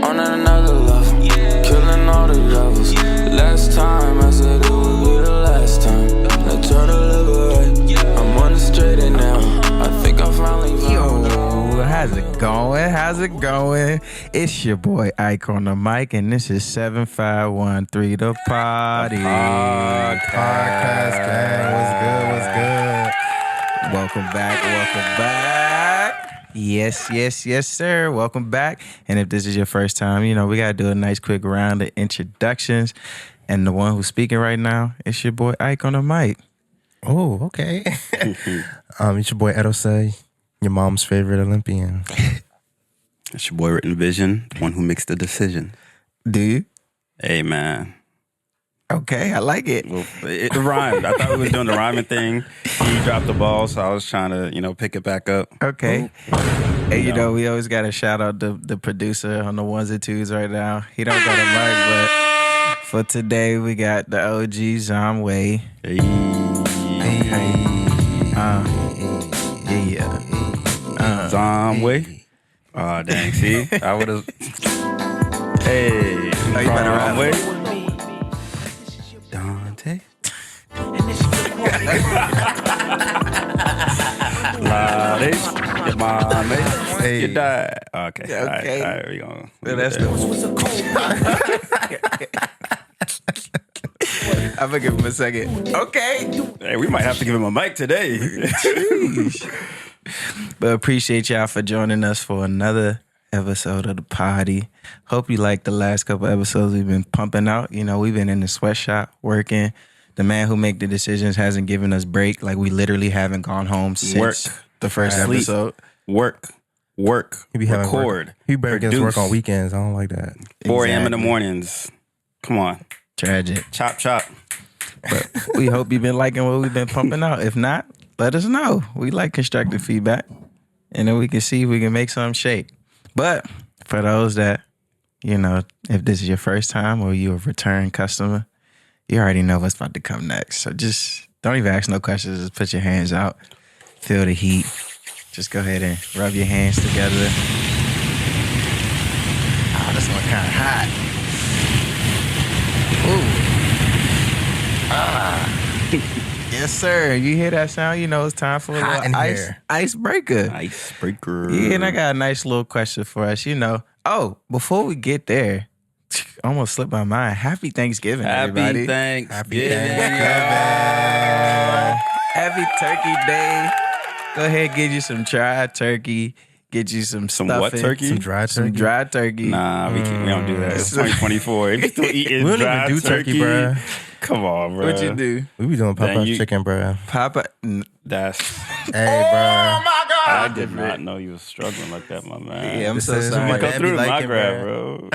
on another level, killing all the devils. Last time I said it would be the last time. Now try to liberate. I'm on the straight and now. I think I finally found. Yo, how's it going? How's it going? It's your boy Ike on the mic, and this is 7513 The Party. Podcast gang. What's good? Welcome back. Yes, sir. Welcome back. And if this is your first time, we got to do a nice quick round of introductions. And the one who's speaking right now, it's your boy Ike on the mic. Oh, okay. It's your boy Edosei, your mom's favorite Olympian. It's your boy Written Vision, the one who makes the decision. Do you? Hey, man. Okay, I like it. Well, it rhymed. I thought we was doing the rhyming thing. You dropped the ball, so I was trying to, pick it back up. Okay. Hey, we always got to shout out the producer on the ones and twos right now. He don't got a mic, but for today, we got the OG Zom Way. Hey. Zom Way. Oh, dang. See? I would have. Hey. Oh, you better rap. Way. Dante. Ladies, your mom, Hey. you died. Okay. Okay. All right, we gonna. That's I'm gonna give him a second. Okay. Hey, we might have to give him a mic today. But appreciate y'all for joining us for another episode of the party. Hope you like the last couple episodes we've been pumping out. We've been in the sweatshop working. The man who make the decisions hasn't given us break. Like, we literally haven't gone home since the first Sleep. episode. Work, He be having record. Work. He better get us produce. work on weekends. I don't like that. 4 a.m. in the Exactly. mornings. Come on. Tragic. Chop. But we hope you've been liking what we've been pumping out. If not, let us know. We like constructive feedback. And then we can see if we can make something shake. But for those that, if this is your first time or you're a return customer, you already know what's about to come next. So just don't even ask no questions. Just put your hands out. Feel the heat. Just go ahead and rub your hands together. Oh, this one kind of hot. Ooh. Yes, sir. You hear that sound? It's time for a Hot in little here. icebreaker. Icebreaker. Yeah, and I got a nice little question for us. Oh, before we get there, almost slipped my mind. Happy Thanksgiving, everybody. Thanksgiving. Happy Turkey Day. Go ahead, get you some dried turkey. Get you some stuffing. What turkey? Some dried Some turkey. dried turkey. Nah, we don't do that. It's 2024. If you still eating We don't dry even do turkey, bro. Come on, bro. What you do? We be doing Dang, Popeye's you- chicken, bro. Papa. That's. Hey, bro. I did not know you was struggling like that, my man. Yeah, I'm This so is sorry. my Come dad through be my liking, crib, bro.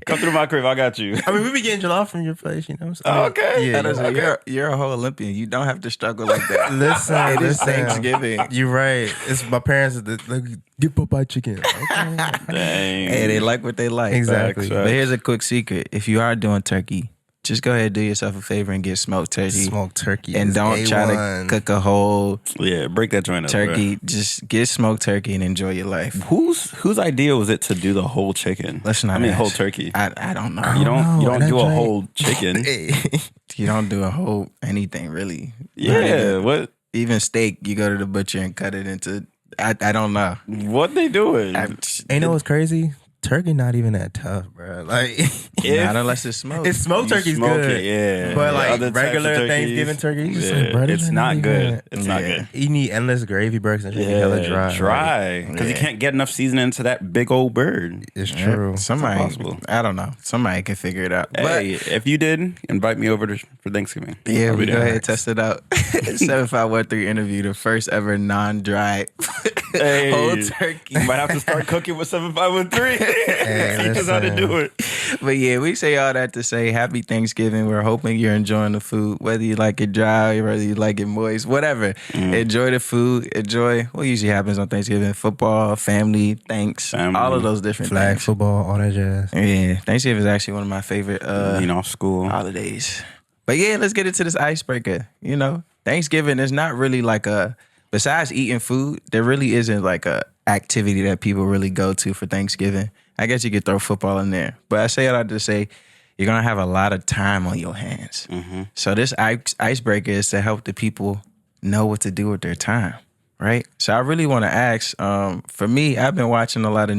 Come through my crib. I got you. I mean, we be getting jollof from your place, you know what I'm saying? Okay. Yeah. Edison, you're a whole Olympian. You don't have to struggle like that. Listen, It is listen. Thanksgiving. You're right. It's my parents that like, get Popeye chicken. Okay. Dang. Hey, they like what they like. Exactly. Facts. But here's a quick secret. If you are doing turkey, just go ahead and do yourself a favor and get smoked turkey. Smoked turkey. And is don't try to A1. cook a whole Yeah, break that joint up. turkey. Just get smoked turkey and enjoy your life. Bro. Whose idea was it to do the whole chicken? Let's not whole ask. turkey. I don't know. You don't know. That do a joint- whole chicken. Hey. You don't do a whole anything really. Yeah, what Even steak, you go to the butcher and cut it into. I don't know. what they doing? Ain't know what's crazy? Turkey not even that tough, bro. Like, Not unless it's smoked. it's smoked You turkey's smoke good. it, yeah. But The like other types of regular turkeys, Thanksgiving turkey, you just yeah, like, bro, this it's ain't not even good. It's not Yeah. good. You need endless gravy burgers and shit. Hella dry. dry. Because you can't get enough seasoning to that big old bird. It's Yeah, true. Somebody, impossible. I don't know. Somebody can figure it out. Hey, if you did, invite me over for Thanksgiving. But yeah, I'll we be go there. ahead and test it out. 7513 interview, the first ever non-dry Hey, whole turkey. You might have to start cooking with 7513. Teach us how to listen. do it. But yeah, we say all that to say happy Thanksgiving. We're hoping you're enjoying the food, whether you like it dry, whether you like it moist, whatever. Enjoy the food. Enjoy what usually happens on Thanksgiving: football, family, thanks, Family. all of those different Flag things. football, all that jazz. Yeah, Thanksgiving is actually one of my favorite Off school. holidays. But yeah, let's get into this icebreaker. Thanksgiving is not really like besides eating food, there really isn't like a activity that people really go to for Thanksgiving. I guess you could throw football in there. But I say all that to say you're going to have a lot of time on your hands. So this icebreaker is to help the people know what to do with their time, right? So I really want to ask, for me, I've been watching a lot of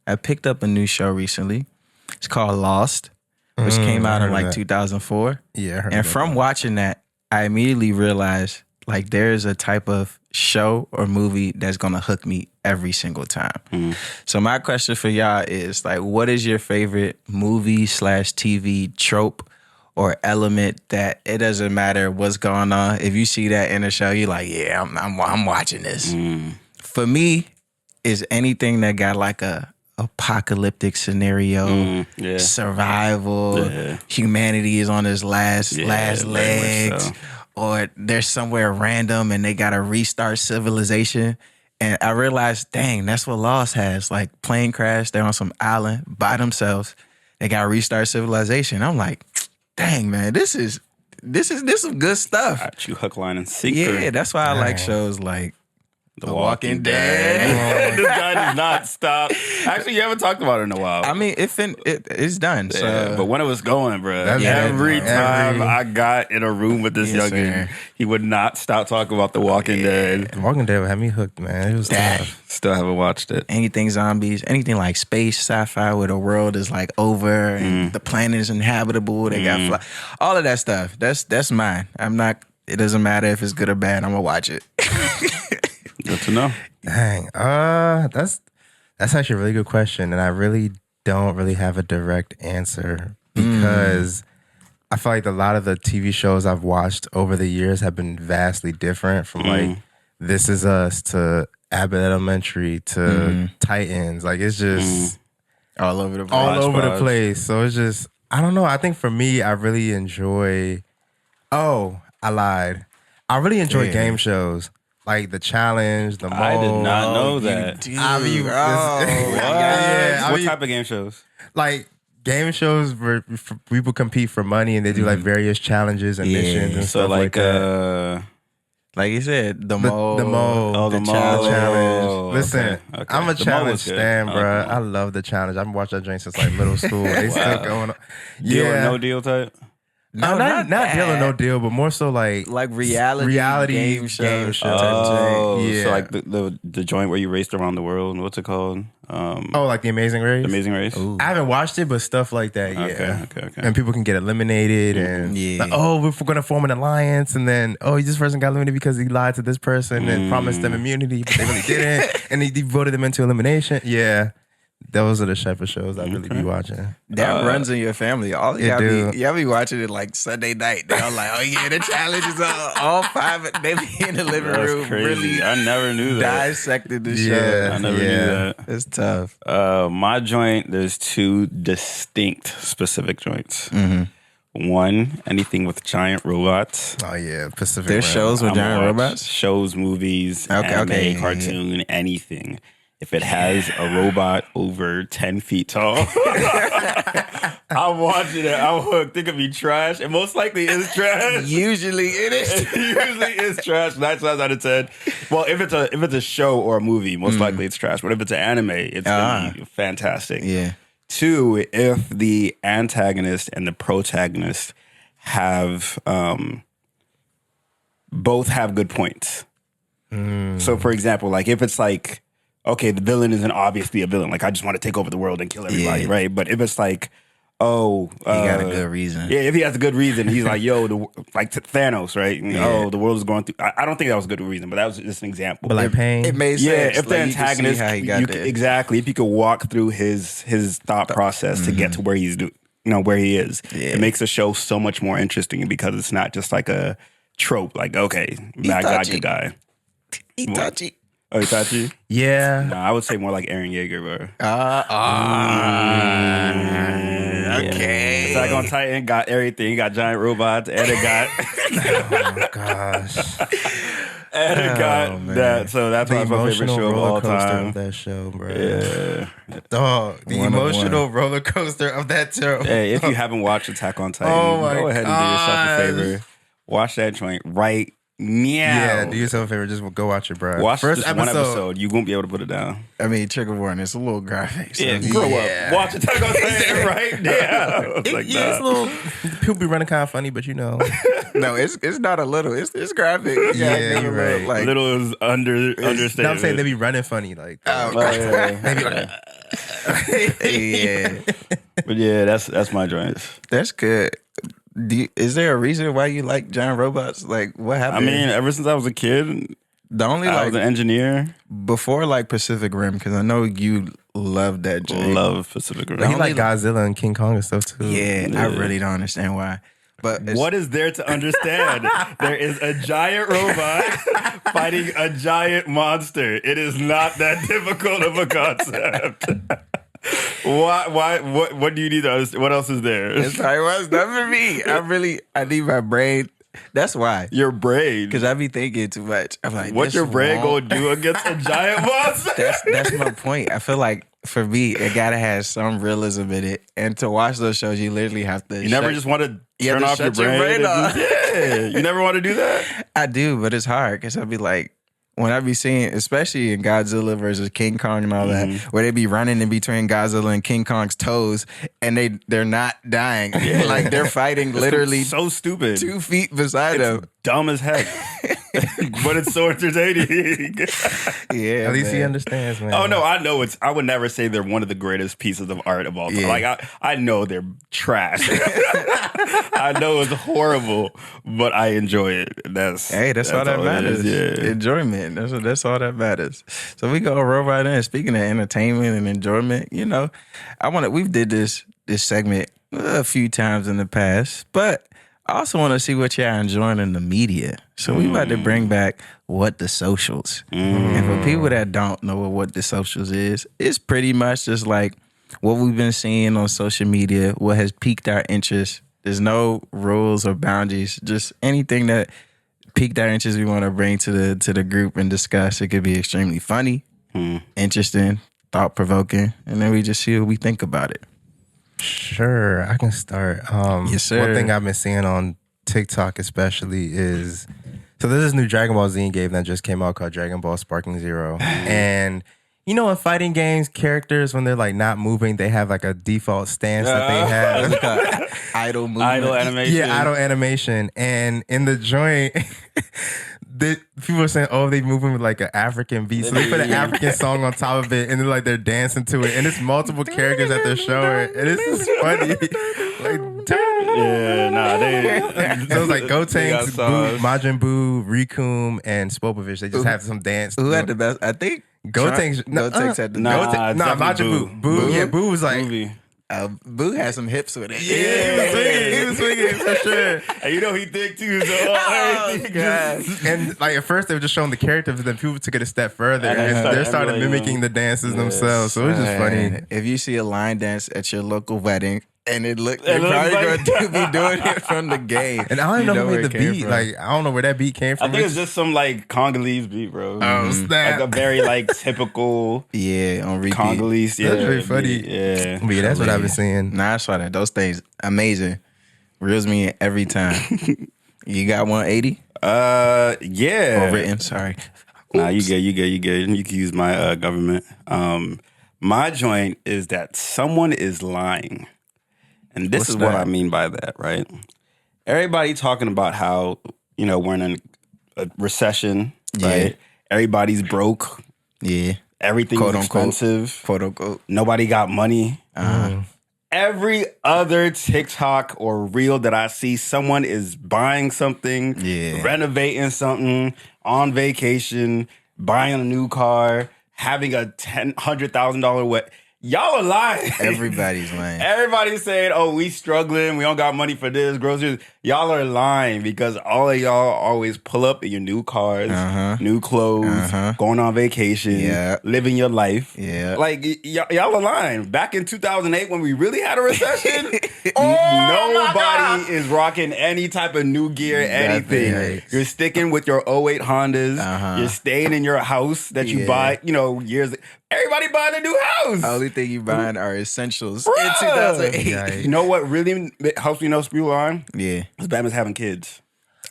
I picked up a new show recently. It's called Lost, which came out in like 2004. Yeah, I heard and about from that. watching that, I immediately realized like there's a type of show or movie that's gonna hook me every single time. So my question for y'all is like, what is your favorite movie/TV trope or element that it doesn't matter what's going on? If you see that in a show, you're like, yeah, I'm watching this. For me, is anything that got like a apocalyptic scenario, survival, humanity is on its last very much legs, so. or they're somewhere random and they gotta restart civilization. And I realized, dang, that's what Lost has. Like plane crash, they're on some island by themselves. They gotta restart civilization. I'm like, dang, man, this is some good stuff. Got you hook, line, and sinker. Yeah, that's why I like shows like The Walking Dead. This guy does not stop. Actually, you haven't talked about it in a while. I mean, it's done. So. Yeah, but when it was going, bro, That's every it. time I got in a room with this Yes, youngin', sir. he would not stop talking about The Walking Dead. The Walking Dead had me hooked, man. It was That- tough. Still haven't watched it. anything zombies, anything like space, sci-fi, where the world is like over and the planet is inhabitable. They got all of that stuff. That's mine. I'm not. It doesn't matter if it's good or bad. I'm gonna watch it. Good to know. Dang. That's actually a really good question, and I really don't really have a direct answer because I feel like a lot of the TV shows I've watched over the years have been vastly different from like This Is Us to Abbott Elementary to Titans. Like it's just all over the place. all over the Hodgepodge. place. So it's just I don't know. I think for me, I really enjoy. Oh, I lied. I really enjoy game shows. Like The Challenge, The Mole. I did not know that. Dude, I mean, bro. yeah, I What mean- type of game shows? Like game shows where people compete for money and they do like various challenges and missions and So stuff like that. Like you said, the The mole. mole. Oh, the mole. Challenge. Oh, Listen, okay, okay. I'm a The Mole challenge was good. stan, bro. Okay. I love the challenge. I've watched that drink since like middle school. They still going on. Deal or no deal type? No, not deal or no deal, but more so like reality game shows. type of yeah. So like the joint where you raced around the world. What's it called? Oh, like The Amazing Race? Amazing Race. I haven't watched it, but stuff like that, yeah. Okay. And people can get eliminated, and Yeah. like, oh, we're going to form an alliance, and then this person got eliminated because he lied to this person and promised them immunity, but they really didn't, and he voted them into elimination. Yeah, those are the type of shows I really be watching. That runs in your family. All It do. y'all be watching it like Sunday night. They're all like, oh yeah, the challenge is all five. They be in the living That's room, crazy. really I never knew that. dissected the Yeah. show. I never knew that. It's tough. My joint, there's two distinct specific joints. One, anything with giant robots. Oh yeah, Pacific There's Rim. shows with I'ma giant watch robots. shows, movies, anime, okay. cartoon, anything. If it has a robot over 10 feet tall, I'm watching it. I'm hooked. It could be trash. It most likely is trash. Usually it is. It usually is trash. 9 times out of 10. Well, if it's a show or a movie, most likely it's trash. But if it's an anime, it's gonna be fantastic. Yeah. Two, if the antagonist and the protagonist have both have good points. So, for example, like if it's like, okay, the villain isn't obviously a villain. Like I just want to take over the world and kill everybody, Yeah. right? But if it's like, oh, He got a good reason. yeah, if he has a good reason, he's like, yo, like Thanos, right? Yeah. Oh, the world is going through. I don't think that was a good reason, but that was just an example. But like Pain. It made Yeah, sense. if the Like, you can see antagonist, how he got you there. exactly, if you could walk through his thought process to get to where he's where he is, it makes the show so much more interesting because it's not just like a trope. Like, okay, bad guy, Itachi. good guy. Itachi. Oh, Itachi? Yeah. No, I would say more like Eren Yeager, bro. Okay. Attack on Titan got everything. He got giant robots, and it got Oh gosh. and it got man. that. So that's The my favorite emotional show of roller all coaster time. of that show, bro. Yeah. Dog, the One of emotional roller coaster of that show. Hey, if you haven't watched Attack on Titan, Oh my go ahead and do yourself a gosh. favor. Watch that joint right Yeah, do yourself a favor. Just go watch it, bro. Watch just one episode. You won't be able to put it down. I mean, trigger warning. It's a little graphic. So Yeah, grow up. Watch it. I'm gonna say it right now. It's a little. People be running kind of funny, but no, it's not a little. It's graphic. Yeah, you're right. Like, little is understated. No, I'm saying they be running funny, like. Maybe like. Yeah. But yeah, that's my joints. That's good. Is there a reason why you like giant robots? Like, what happened? I mean, ever since I was a kid, I was an engineer. Before like Pacific Rim, because I know you love that joint. Love Pacific Rim. He like Godzilla and King Kong and stuff too. Yeah, I really don't understand why. But what is there to understand? There is a giant robot fighting a giant monster. It is not that difficult of a concept. Why? What do you need to understand? What else is there? It's probably was not for me. I need my brain. That's why. Your brain. Because I be thinking too much. I'm like, what your brain gonna do against a giant monster? That's my point. I feel like for me, it gotta have some realism in it. And to watch those shows, you literally have to. You never just want to turn off your brain. Yeah, you never want to do that. I do, but it's hard because I'd be like. When I be seeing, especially in Godzilla versus King Kong and all that, where they be running in between Godzilla and King Kong's toes, and they're not dying, like they're fighting literally so stupid 2 feet beside them. Dumb as heck, but it's so entertaining. Yeah, at least he understands, man. Oh no, I know I would never say they're one of the greatest pieces of art of all time. Yeah. Like I know they're trash. I know it's horrible, but I enjoy it. That's all that matters. Yeah. Enjoyment. That's all that matters. So we go right in. Speaking of entertainment and enjoyment, we've did this segment a few times in the past, but I also want to see what y'all enjoying in the media. So we about to bring back What the Socials. And for people that don't know what the Socials is, it's pretty much just like what we've been seeing on social media, what has piqued our interest. There's no rules or boundaries, just anything that piqued our interest we want to bring to the group and discuss. It could be extremely funny, interesting, thought-provoking, and then we just see what we think about it. Sure, I can start. Yes, sir. One thing I've been seeing on TikTok especially is, so there's this new Dragon Ball Z game that just came out called Dragon Ball Sparking Zero. And in fighting games, characters, when they're like not moving, they have like a default stance that they have. Like idle movement. Idle animation. Yeah, idle animation. And in the joint... people are saying, they moving with like an African beat. So they put an African song on top of it and they're dancing to it. And it's multiple characters that they're showing. And it's just funny. So it's like Gotenks, Majin Buu, Rikum, and Spopovich. They just have some dance. Who had the best? I think Gotenks had the best. Majin Buu. Yeah, Buu was like... Boo had some hips with it. Yeah, he was swinging for sure. And he thick too. So God. And like at first they were just showing the characters, and then people took it a step further, and they started mimicking the dances themselves. So it was just funny. If you see a line dance at your local wedding, and they're probably going to be doing it from the game. And I don't even know who made the beat. Like, I don't know where that beat came from. I think it's just some like Congolese beat, bro. Oh, snap. Like a very like typical on repeat. Congolese. Yeah, that's really funny. Yeah. But yeah, that's what I've been seeing. Nah, I saw that. Those things, amazing. Reels me in every time. You got 180? Yeah. Or written, sorry. Nah, you good. You can use my government. My joint is that someone is lying. And this is what I mean by that, right? Everybody talking about how, we're in a recession, right? Everybody's broke. Yeah. Everything's expensive. Quote unquote. Nobody got money. Every other TikTok or reel that I see, someone is buying something, renovating something, on vacation, buying a new car, having a $100,000 wet. Y'all are lying. Everybody's lying. Everybody's saying, we struggling. We don't got money for this, groceries. Y'all are lying because all of y'all always pull up in your new cars, new clothes, going on vacation, living your life. Yeah. Like, y'all are lying. Back in 2008 when we really had a recession, nobody is rocking any type of new gear, anything. Right. You're sticking with your '08 Hondas. You're staying in your house that you buy, years. Everybody buying a new house. The only thing you buying are essentials Bruh. in 2008. You know what really helps me know people on? Yeah. Is Batman's having kids.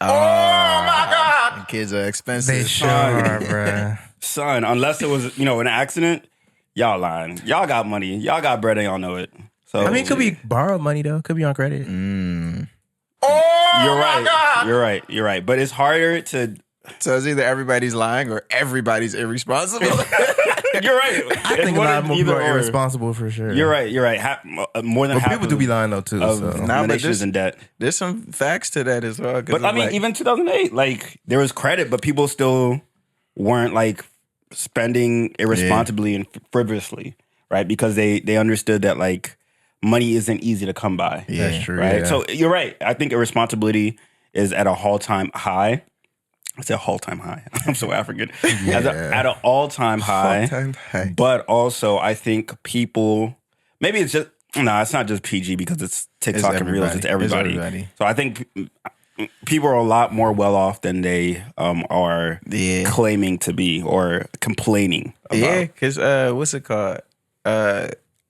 Oh my God. And kids are expensive. They sure are, bruh. Son, unless it was, an accident, y'all lying. Y'all got money. Y'all got bread and y'all know it. So I mean, it could be borrowed money though. Could be on credit. You're right. You're right. But it's harder to. So it's either everybody's lying or everybody's irresponsible. You're right. I think a lot more people are irresponsible for sure. You're right. More than But half people do be lying though too. of So. the nation is in debt. There's some facts to that as well. But I mean, even 2008, like there was credit, but people still weren't like spending irresponsibly and frivolously, right? Because they understood that like money isn't easy to come by. Yeah. That's true. Right. Yeah. So you're right. I think irresponsibility is at an all-time high. I said all-time high. I'm so African. At an all-time high. All-time high. But also, I think people, maybe it's just, no, it's not just PG because it's TikTok and Reels. It's everybody. So I think people are a lot more well off than they are claiming to be or complaining about. Yeah, because what's it called?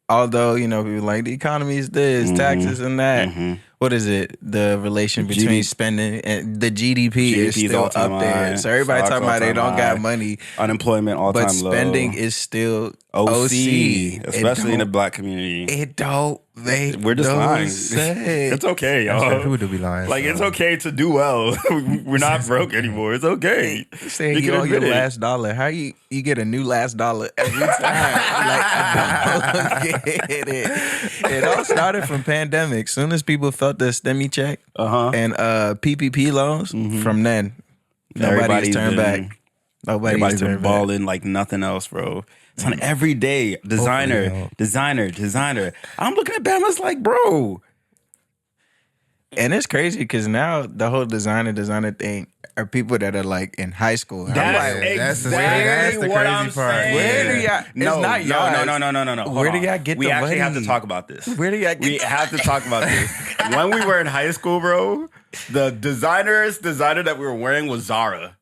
Although, people like the economy is this, taxes and that. What is it? The relation between spending and the GDP is still up there. High. So everybody Stocks talking about they don't got money. Unemployment all-time low. But spending is still OC. Especially in the black community. It don't make We're just lying. sense. It's okay, That's y'all. right, people do be lying. Like, so. it's okay to do well. We're not broke anymore. It's okay. Saying you can owe your admit it. last dollar. How you get a new last dollar every time? I don't get it. It all started from pandemic. Soon as people felt the STEMI check and PPP loans, from then nobody's turned back. Everybody's been turned back. balling like nothing else, bro. It's on every day. Designer. I'm looking at Bama's like, bro. And it's crazy because now the whole designer thing are people that are like in high school. That's that's the what crazy I'm part. saying. Where do y'all? No, it's not y'all. No. Hold Where do on. y'all get We the actually have to money? talk about this. Where do y'all get? We have to talk about this. When we were in high school, bro, the designer that we were wearing was Zara.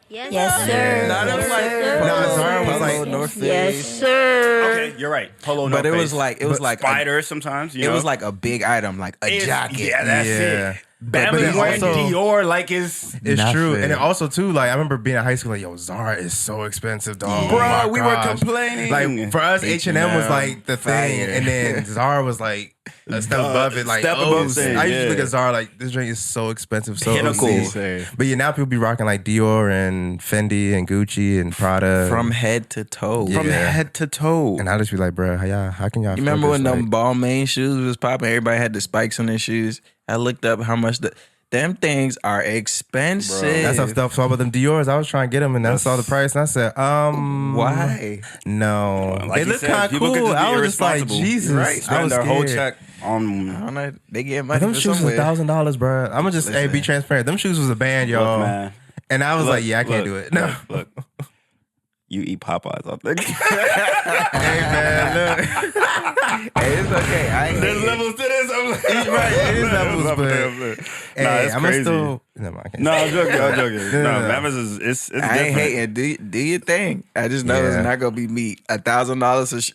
Yes, sir. Not Yes, like sir. No, Zara was like North Face. Yes, sir. Okay, you're right. Polo, But North it was Face. like Spider sometimes. it was like a big item, like a jacket. Yeah, that's Yeah. it. Bama's but wearing also- Dior like it's. It's true. Nothing. And it also, too, like, I remember being in high school, like, yo, Zara is so expensive, dog. Bro, Oh my we were gosh. complaining. Like, for us, H&M was, like, the thing. Fire. And then Zara was, like, a step above it. Like, step above I thing, used to look yeah. at Zara, like, this drink is so expensive, so Pinnacle. OC. But, yeah, now people be rocking, like, Dior and Fendi and Gucci and Prada. From head to toe. Yeah. From head to toe. And I just be like, bro, how can y'all You remember when focus? them Balmain shoes was popping? Everybody had the spikes on their shoes. I looked up how much them things are expensive. That's how stuff saw about them Dior's. I was trying to get them, and I saw the price, and I said, Why? No, Like they you look said, kind of people could cool. just be I was just like, irresponsible. Jesus, You're right. I Spend was their whole scared. check on. I don't know. They get But money them for shoes was somewhere. $1,000, bro. I'm gonna just be transparent. Them shoes was a band, y'all. Look, man. And I was Look, like, yeah, I can't do it. No, Look. You eat Popeyes, I think. hey man, look. Hey, it's okay. I ain't There's levels to this. I'm like, He's right. It is levels, but Nah, it's I'm crazy. still. No, I can't. No, I'm joking. No. No, Memphis is it's I different. ain't hating. Do your thing. I just know Yeah. it's not gonna be me. $1,000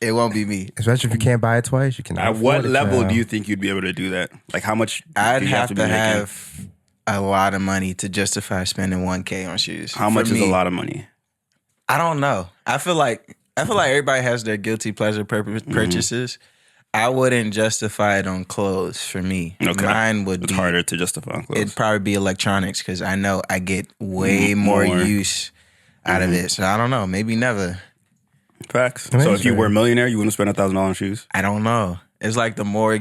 it won't be me. Especially if you can't buy it twice, you can. At what level do you think you'd be able to do that? Like how much? I'd do you have to be making? have a lot of money to justify spending $1,000 on shoes. How much For is a me, lot of money? I don't know. I feel like everybody has their guilty pleasure purchases. I wouldn't justify it on clothes for me. Okay. Mine would It's be harder to justify on clothes. It'd probably be electronics because I know I get way more use out of it. So I don't know. Maybe never. Facts. I mean, So if you sure. were a millionaire, you wouldn't spend $1,000 on shoes. I don't know. It's like the more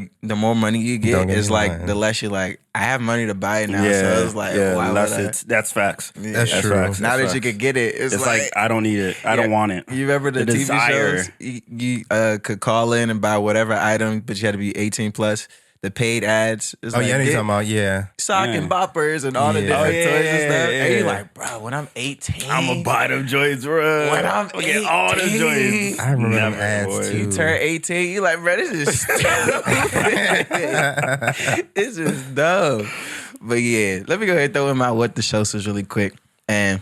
money you Don't get, get it's me like lying. the less you're like, I have money to buy it now. So it's like, why would I? that's facts. That's That's true. facts. Now that That's you facts. could get it, it's It's like, like I don't need it. I don't want it. you remember the TV desire. shows? You could call in and buy whatever item, but you had to be 18 plus. The paid ads. It's Oh like, yeah, I know get you're talking about yeah. sock Yeah. and boppers and all the Yeah. different Oh, yeah, toys and yeah, stuff. yeah, And you're yeah. like, bro, when I'm 18, I'm gonna buy them joints, bro. When I'm Get all the 18. joints. I remember them Never, ads boy. too. you turn 18, you like, bro, this is stupid. This is dumb. But yeah, let me go ahead and throw in my what the show was really quick. And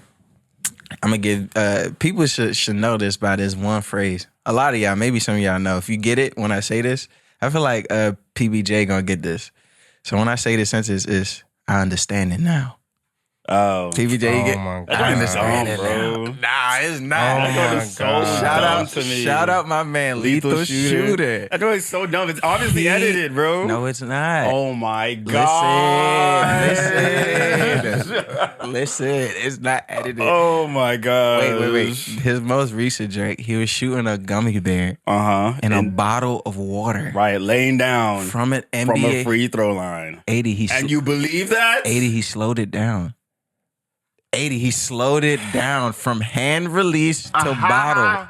I'm gonna give people should know this by this one phrase. A lot of y'all, maybe some of y'all know. If you get it when I say this, I feel like PBJ gonna get this. So when I say this sentence is I understand it now. Oh. PBJ, you get. my That God. joint is dumb, it bro. Nah, it's not. Oh That my joint is so God. dumb to me. Shout out my man, Lethal Shooter. That joint is so dumb. It's obviously edited, bro. No, it's not. Oh my God. Listen, it's not edited. Oh my God. Wait. His most recent Drake, he was shooting a gummy bear Uh-huh. in a bottle of water Right, laying down from an NBA. from a free throw line. 80, And you believe that? 80, he slowed it down. 80, he slowed it down from hand release to bottle.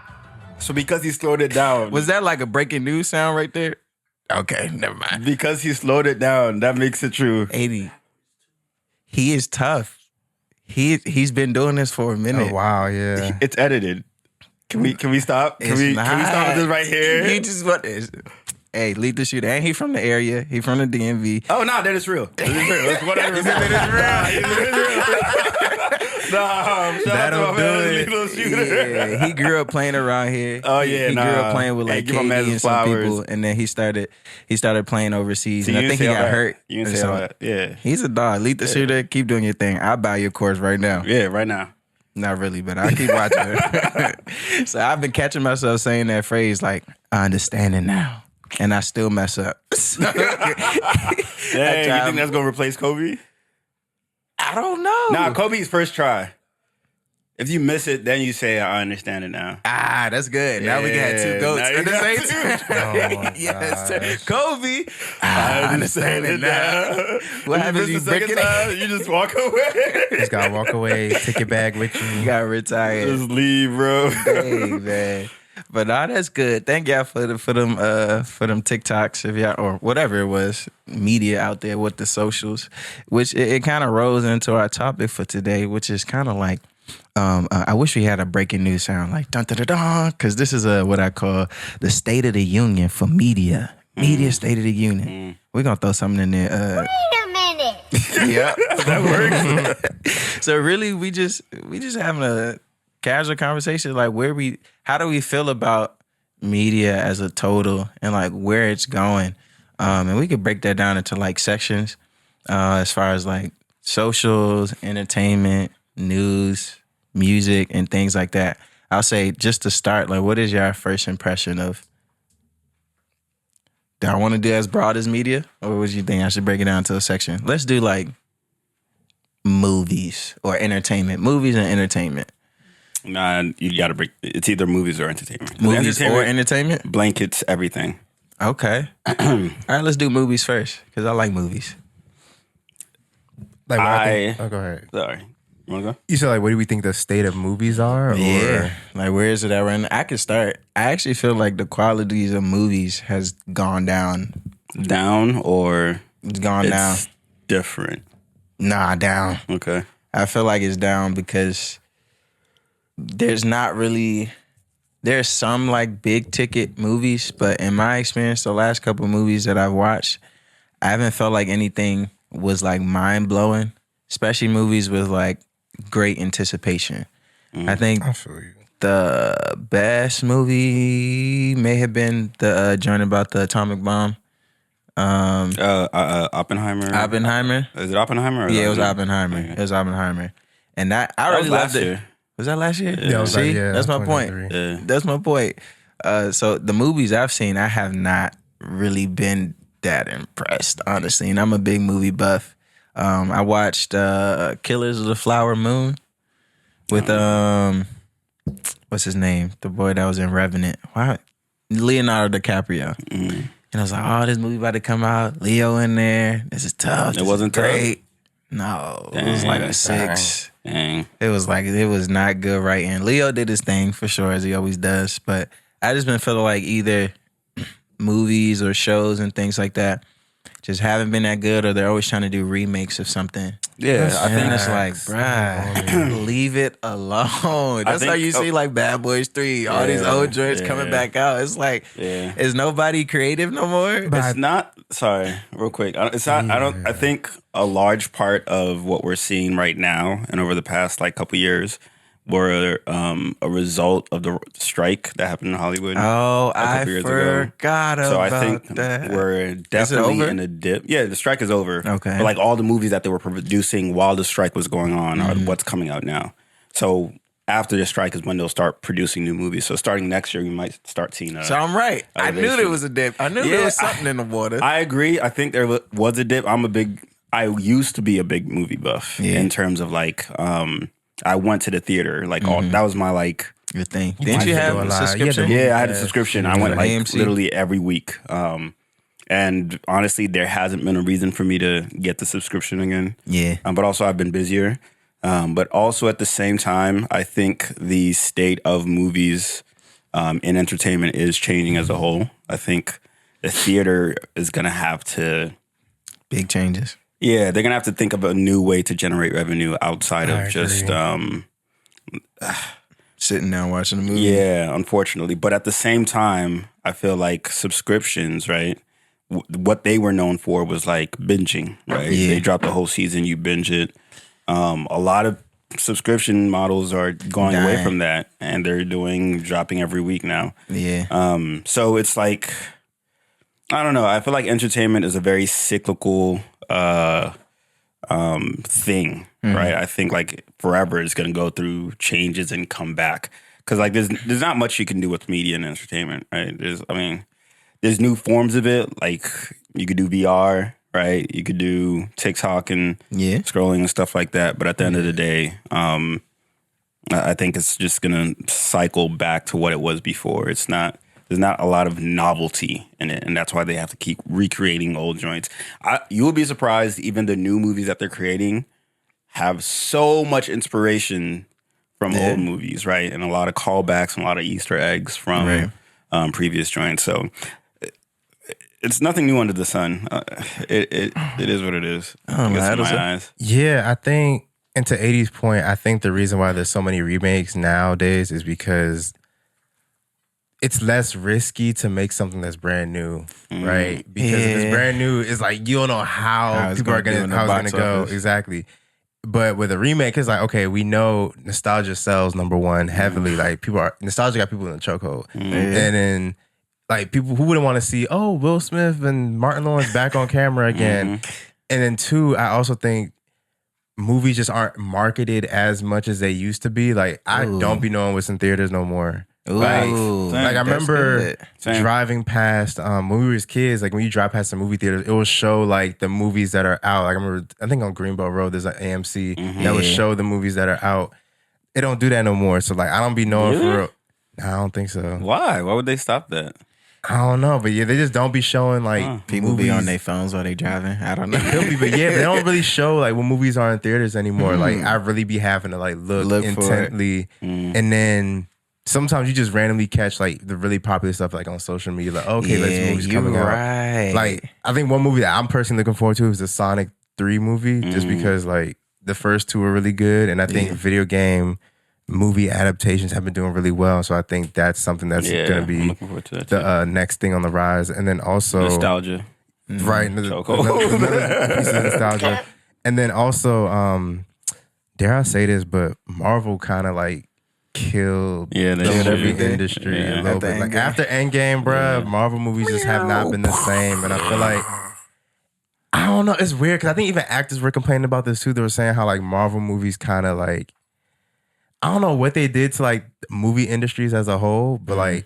So because he slowed it down. Was that like a breaking news sound right there? Okay, never mind. Because he slowed it down, that makes it true. 80, he is tough. He's been doing this for a minute. Oh, wow, yeah. It's edited. Can we stop? Can we stop with this right here? You just what is? Hey, Lethal Shooter, and he from the area. He from the DMV. Oh no, that is real. That is real. That's whatever. That is real. Shout That'll out to my do man, it. Lethal Shooter. Yeah, he grew up playing around here. Oh, yeah, he grew nah. up playing with Hey, like give my man KD his and some flowers. people, and then he started playing overseas. See, and I you think he didn't say got all that. hurt. You didn't or say all something. that. Yeah. He's a dog. Lethal Shooter, keep doing your thing. I'll buy your course right now. Yeah, right now. Not really, but I'll keep watching. So I've been catching myself saying that phrase like, I understand it now. And I still mess up. Dang, you think that's gonna replace Kobe? I don't know. Nah, Kobe's first try. If you miss it, then you say, I understand it now. Ah, that's good. Now we got two Yeah, goats now you at the got same two. time. Oh my Yes, sir. gosh. Kobe. I understand it now. What happens? You You miss the break second it. time, you just walk away. Just gotta walk away, take your bag with You you. got retired. Just leave, bro. Hey man. But nah, that's good. Thank y'all for them TikToks, if y'all or whatever it was, media out there with the socials, which it kind of rolls into our topic for today, which is kind of like. I wish we had a breaking news sound like dun dun dun dun, because this is what I call the State of the Union for media. Media State of the Union. We're gonna throw something in there. Wait a minute. Yeah, that works. So really, we just having a casual conversation, like how do we feel about media as a total and like where it's going, and we could break that down into like sections, as far as like socials, entertainment, news, music, and things like that. I'll say just to start, like, what is your first impression of? Do I want to do as broad as media, or would you think I should break it down to a section? Let's do like movies or entertainment. Movies and entertainment. Nah, you gotta break. It's either movies or entertainment. Movies or entertainment? Blankets everything. Okay. All right, let's do movies first, because I like movies. Like, what I- oh, go ahead. Sorry. You wanna go? You said like, what do we think the state of movies are? Or? Yeah. Like, where is it at right now? I could start. I actually feel like the qualities of movies has gone down. Down or It's gone down. it's different? Nah, down. Okay. I feel like it's down because there's some like big ticket movies, but in my experience, the last couple of movies that I've watched, I haven't felt like anything was like mind blowing, especially movies with like great anticipation. I think I feel you. the best movie may have been the joint about the atomic bomb. Oppenheimer. Oppenheimer. Is it Oppenheimer? Or Yeah, it was that- Oppenheimer. It was Oppenheimer. And that I That really was loved last it. year. Was that last year? Yeah, it was See, like, yeah, that's my point. 2023. Yeah. That's my point. So the movies I've seen, I have not really been that impressed, honestly. And I'm a big movie buff. I watched Killers of the Flower Moon with what's his name? The boy that was in Revenant. Wow. Leonardo DiCaprio. And I was like, oh, this movie about to come out. Leo in there. This is tough. This wasn't is tough? great. No, it was like a Dang. 6. Dang. It was not good writing. Leo did his thing for sure, as he always does. But I just been feeling like either movies or shows and things like that just haven't been that good, or they're always trying to do remakes of something. Yeah, I And think it's like, bruh, leave it alone. That's how think- you see like Bad Boys 3, all these Yeah, old joints coming yeah. back out. It's like, Yeah. is nobody creative no more? It's not. Sorry, real quick. It's not. I don't. I think a large part of what we're seeing right now and over the past like couple years were a result of the strike that happened in Hollywood. Oh, I years forgot ago. So about I think that. we're definitely over? in a dip. Yeah, the strike is over. Okay. But like all the movies that they were producing while the strike was going on are what's coming out now. So after the strike is when they'll start producing new movies. So starting next year, we might start seeing So I'm right. I knew there was a dip. I knew there was something in the water. I agree. I think there was a dip. I used to be a big movie buff in terms of like, I went to the theater. Like that was my like. Your thing. Didn't you have a subscription? Yeah, I had a subscription. I went like AMC? literally every week. And honestly, there hasn't been a reason for me to get the subscription again. Yeah. But also I've been busier. But also at the same time, I think the state of movies in entertainment is changing as a whole. I think the theater is going to have to... Big changes. Yeah, they're going to have to think of a new way to generate revenue outside of just... Sitting down watching the movie. Yeah, unfortunately. But at the same time, I feel like subscriptions, right? What they were known for was like binging, right? Yeah. They dropped the whole season, you binge it. A lot of subscription models are going away from that, and they're dropping every week now. Yeah. So it's like, I don't know. I feel like entertainment is a very cyclical thing, right? I think like forever it's going to go through changes and come back, because like there's not much you can do with media and entertainment, right? There's new forms of it. Like you could do VR, right? You could do TikTok and scrolling and stuff like that. But at the end of the day, I think it's just gonna cycle back to what it was before. There's not a lot of novelty in it, and that's why they have to keep recreating old joints. You will be surprised, even the new movies that they're creating have so much inspiration from old movies, right? And a lot of callbacks and a lot of Easter eggs from previous joints. So it's nothing new under the sun. It is what it is. I guess in my eyes. Yeah, I think, and to 80's point, I think the reason why there's so many remakes nowadays is because it's less risky to make something that's brand new, right? Because if it's brand new, it's like you don't know how people are gonna go. Exactly. But with a remake, it's like, okay, we know nostalgia sells, number one, heavily. Like nostalgia got people in the chokehold. And then like people who wouldn't want to see, Will Smith and Martin Lawrence back on camera again. And then two, I also think movies just aren't marketed as much as they used to be. Like I don't be knowing what's in theaters no more. Like I remember driving past when we were kids, like when you drive past the movie theaters, it will show like the movies that are out. Like I think on Greenbelt Road there's an AMC that would show the movies that are out. It don't do that no more. So like I don't be knowing for real. I don't think so. Why? Why would they stop that? I don't know, but yeah, they just don't be showing like people movies. be on their phones while they driving. I don't know. But yeah, they don't really show like when movies are in theaters anymore. Like I really be having to like look intently, and then sometimes you just randomly catch like the really popular stuff like on social media. Like let's movies coming out. Like I think one movie that I'm personally looking forward to is the Sonic 3 movie, just because like the first two are really good, and I think video game movie adaptations have been doing really well. So I think that's something that's going to be the next thing on the rise. And then also nostalgia, right? Another piece of nostalgia. And then also, dare I say this, but Marvel kind of like killed the movie industry a little bit. Like after Endgame, bruh, Marvel movies just have not been the same. And I feel like, I don't know, it's weird because I think even actors were complaining about this too. They were saying how like Marvel movies kind of like, I don't know what they did to like movie industries as a whole, but like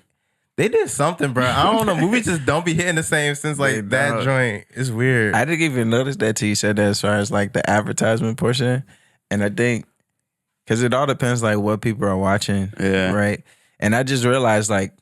they did something, bro. I don't know. Movies just don't be hitting the same since like that joint. It's weird. I didn't even notice that till you said that as far as like the advertisement portion. And I think, because it all depends like what people are watching, right? And I just realized like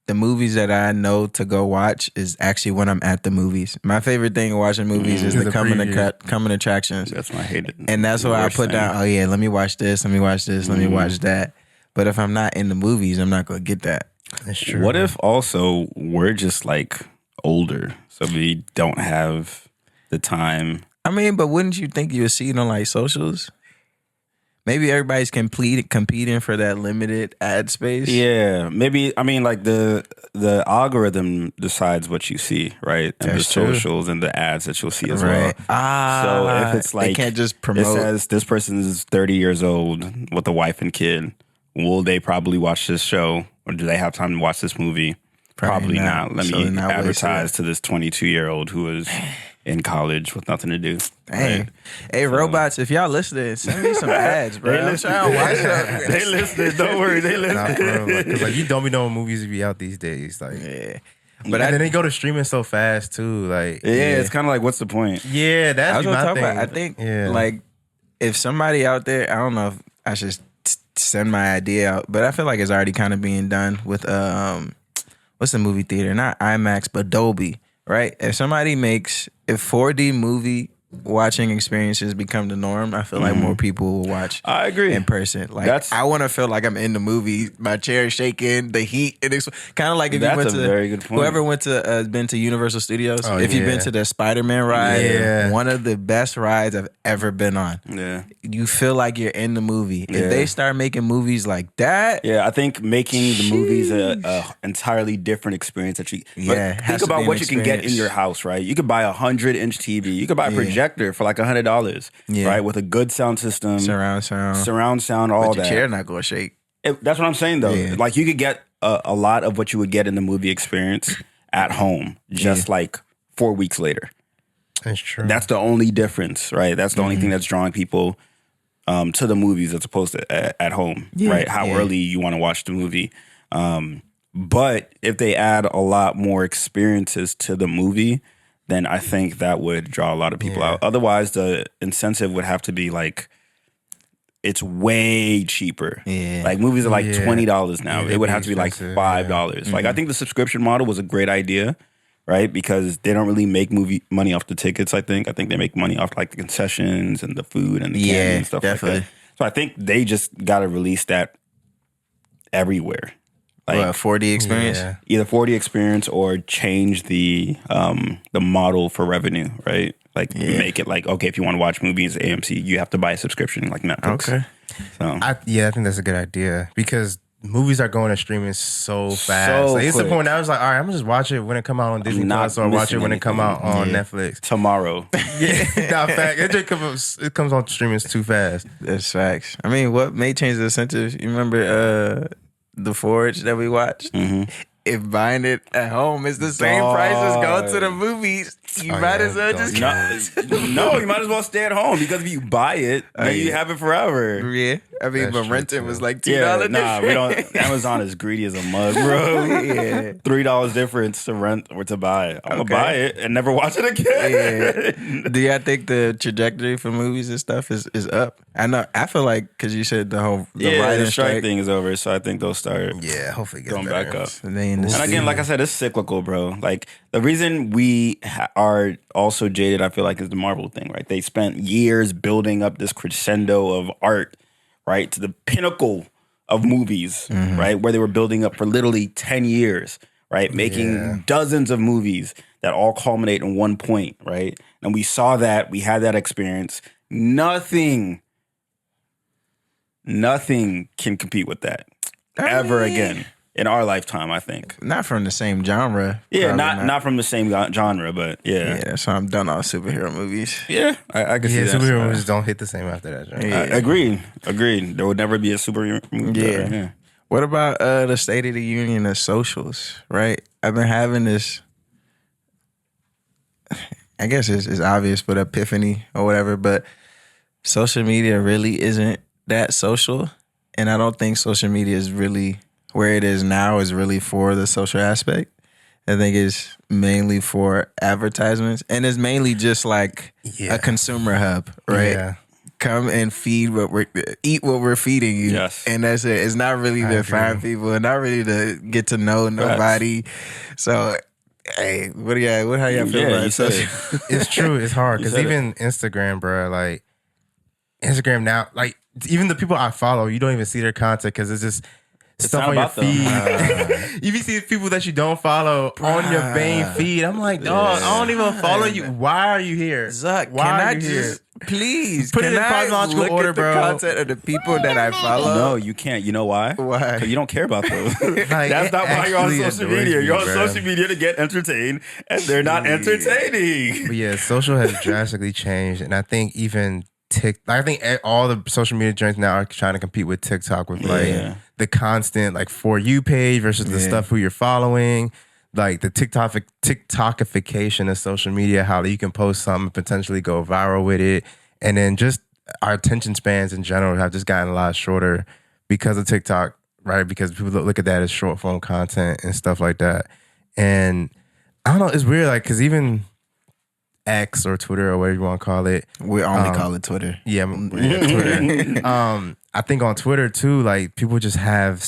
the movies that I know to go watch is actually when I'm at the movies. My favorite thing watching movies is the coming attractions. That's why I hate it. And that's why I put down, let me watch this, let me watch this, let me watch that. But if I'm not in the movies, I'm not going to get that. That's true. What if also we're just like older, so we don't have the time? I mean, but wouldn't you think you would see it on like socials? Maybe everybody's competing for that limited ad space. Yeah, maybe. I mean, like the algorithm decides what you see, right? And That's the true. socials and the ads that you'll see as Right. well. So if it's like they can't just promote. It says this person is 30 years old with a wife and kid, will they probably watch this show or do they have time to watch this movie? Probably not. Let me advertise to this 22-year-old who is in college with nothing to do. Dang. Right? Hey, robots, if y'all listening, send me some ads, bro. I'm trying to watch something. They listening. Don't worry. They listening. Nah, for real, because like you don't be knowing movies be out these days. Like, Yeah. but then they go to streaming so fast too. Like, Yeah, it's kind of like, what's the point? yeah, I that's was my gonna talk thing. about. I think Yeah. like if somebody out there, I don't know if I should send my idea out, but I feel like it's already kind of being done with what's the movie theater? Not IMAX, but Dolby, right? If somebody makes if 4D movie watching experiences become the norm, I feel like more people will watch. I agree. In person. Like I want to feel like I'm in the movie. My chair is shaking, the heat. It's kind of like if you went to very good point. Whoever went to been to Universal Studios. Oh, if you've been yeah. to the Spider-Man ride, Yeah. one of the best rides I've ever been on. Yeah. You feel like you're in the movie. Yeah. If they start making movies like that, Yeah, I think making the movies a entirely different experience that you. Yeah, it but has think to be about an what you can get in experience. your house, right? You could buy a 100-inch TV. You could buy a projector for like $100, Yeah. right? With a good sound system, surround sound, all but your that. chair not gonna shake. That's what I'm saying, though. Yeah. Like you could get a lot of what you would get in the movie experience at home, just like 4 weeks later. That's true. That's the only difference, right? That's the only Mm-hmm. thing that's drawing people to the movies as opposed to at home, right? How early you want to watch the movie. But if they add a lot more experiences to the movie, then I think that would draw a lot of people out. Otherwise, the incentive would have to be like, it's way cheaper. Yeah. Like movies are like Yeah. $20 now. Yeah, It would they'd have be to be like expensive, $5. Like I think the subscription model was a great idea, right? Because they don't really make money off the tickets. I think they make money off like the concessions and the food and the candy and stuff definitely. like that. So I think they just got to release that everywhere. Like What, 4D experience? Yeah. either 4D experience or change the model for revenue, right? Like make it like, okay, if you want to watch movies at AMC, you have to buy a subscription like Netflix. Okay. So I think that's a good idea because movies are going to streaming so fast. So Like, it's the quick. point I was like, all right, I'm gonna just watch it when it come out on Disney not Plus or watch it missing when it come out anything. on Netflix. tomorrow. Yeah, nah, fact. It comes on streaming too fast. That's facts. I mean, what may change the incentive? You remember The Forge that we watched? If buying it at home is the same price as going to the movies, you might as well just No, you might as well stay at home because if you buy it, then you have it forever. Yeah, I mean, That's but true, renting too. was like $2 Yeah, difference. nah, we don't. Amazon is greedy as a mug, bro. Yeah. $3 difference to rent or to buy. I'm Okay. gonna buy it and never watch it again. Do y'all think the trajectory for movies and stuff is up? I know. I feel like because you said the writing the strike thing is over, so I think they'll start Yeah, hopefully it gets going better. back up. They in the And again, like I said, it's cyclical, bro. Like the reason we are also jaded, I feel like, is the Marvel thing, right? They spent years building up this crescendo of art, right, to the pinnacle of movies, right, where they were building up for literally 10 years, right, making dozens of movies that all culminate in one point, right? And we saw that, we had that experience. Nothing can compete with that ever again. In our lifetime, I think. not from the same genre. Yeah, Probably not from the same genre, but yeah. Yeah, that's why I'm done all superhero movies. Yeah, I can see Yeah, that. superhero movies don't hit the same after that. Right? Yeah. Agreed. There would never be a superhero movie. Yeah. What about the State of the Union of socials, right? I've been having this, I guess it's obvious, but epiphany or whatever, but social media really isn't that social. And I don't think social media is really, where it is now is really for the social aspect. I think it's mainly for advertisements. And it's mainly just like a consumer hub, right? Yeah. Come and eat what we're feeding you. Yes. And that's it. It's not really to find people and not really to get to know nobody. So, hey, how y'all feel about you said social? it. It's true. It's hard because said even Instagram, bro, like Instagram now, like even the people I follow, you don't even see their content because it's just stuff not on your about them. feed. You be seeing people that you don't follow on your main feed. I'm like, dog, I don't even follow you. Why are you here? Zuck, Why can are I you just please Put it can in I chronological look order, at the bro. content of the people that I follow? No, you can't. You know why? Why? Because you don't care about those. Like, That's it not why you're on actually social annoys media. me, You're on bro. social media to get entertained, and they're not entertaining. But yeah, social has drastically changed, and I think even I think all the social media joints now are trying to compete with TikTok with like the constant like For You page versus the stuff who you're following, like the TikTokification of social media, how you can post something, potentially go viral with it. And then just our attention spans in general have just gotten a lot shorter because of TikTok, right? Because people look at that as short form content and stuff like that. And I don't know, it's weird, like, because even X or Twitter or whatever you want to call it. We only call it Twitter. Yeah, Twitter. I think on Twitter too, like people just have,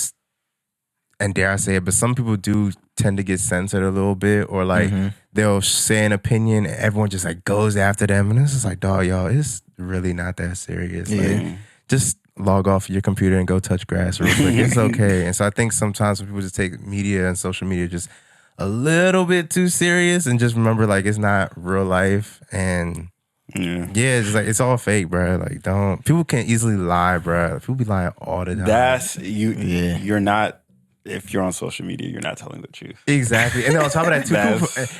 and dare I say it, but some people do tend to get censored a little bit, or like they'll say an opinion and everyone just like goes after them, and it's just like, dog, y'all, it's really not that serious. Like, just log off your computer and go touch grass real quick. It's okay. And so I think sometimes people just take media and social media just a little bit too serious, and just remember, like, it's not real life. And it's just like, it's all fake, bro. Like, people can easily lie, bro. People be lying all the time. That's you. Yeah. You're not. If you're on social media, you're not telling the truth. Exactly. And then on top of that, too,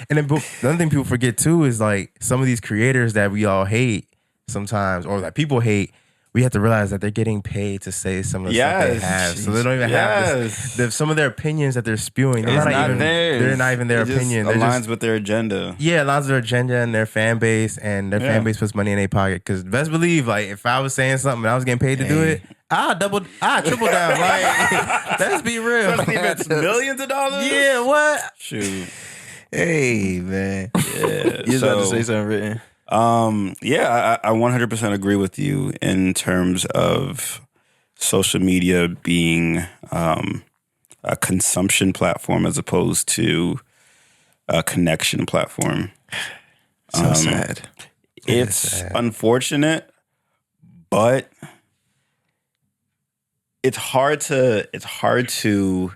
the other thing people forget too is like some of these creators that we all hate sometimes, or that people hate, we have to realize that they're getting paid to say some of the stuff they have. So they don't even have some of their opinions that they're spewing. They're not even their opinion. It aligns with their agenda. Yeah, it aligns with their agenda and their fan base, and their fan base puts money in their pocket. Because best believe, like, if I was saying something and I was getting paid to do it, I'll triple down. Like, let's be real. Especially if it's millions of dollars. Yeah, what? Shoot. Hey, man. Yeah. You about to say something, written? I 100% agree with you in terms of social media being a consumption platform as opposed to a connection platform. So sad. It's unfortunate, but it's hard to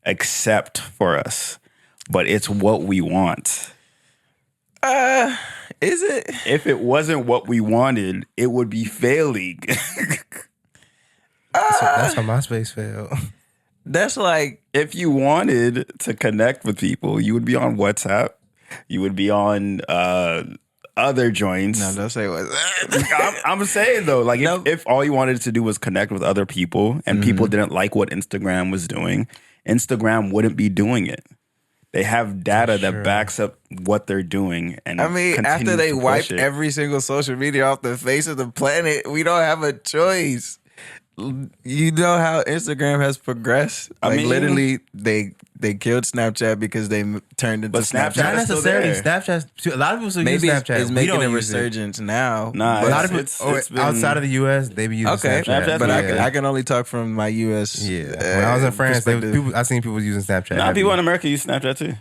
accept for us, but it's what we want. Is it? If it wasn't what we wanted, it would be failing. That's how MySpace failed. That's like, if you wanted to connect with people, you would be on WhatsApp. You would be on other joints. No, don't say WhatsApp. I'm saying though, like if all you wanted to do was connect with other people and people didn't like what Instagram was doing, Instagram wouldn't be doing it. They have data that backs up what they're doing. And I mean, after they wiped every single social media off the face of the planet, we don't have a choice. You know how Instagram has progressed? Like, literally, they killed Snapchat because they turned into Snapchat. Not necessarily. Snapchat. A lot of people still use Snapchat. Maybe it's making a resurgence now. Nah, a lot of people outside of the U.S., they be using Snapchat. But I can only talk from my U.S. Yeah. When I was in France, I seen people using Snapchat. Nah, people in America use Snapchat too.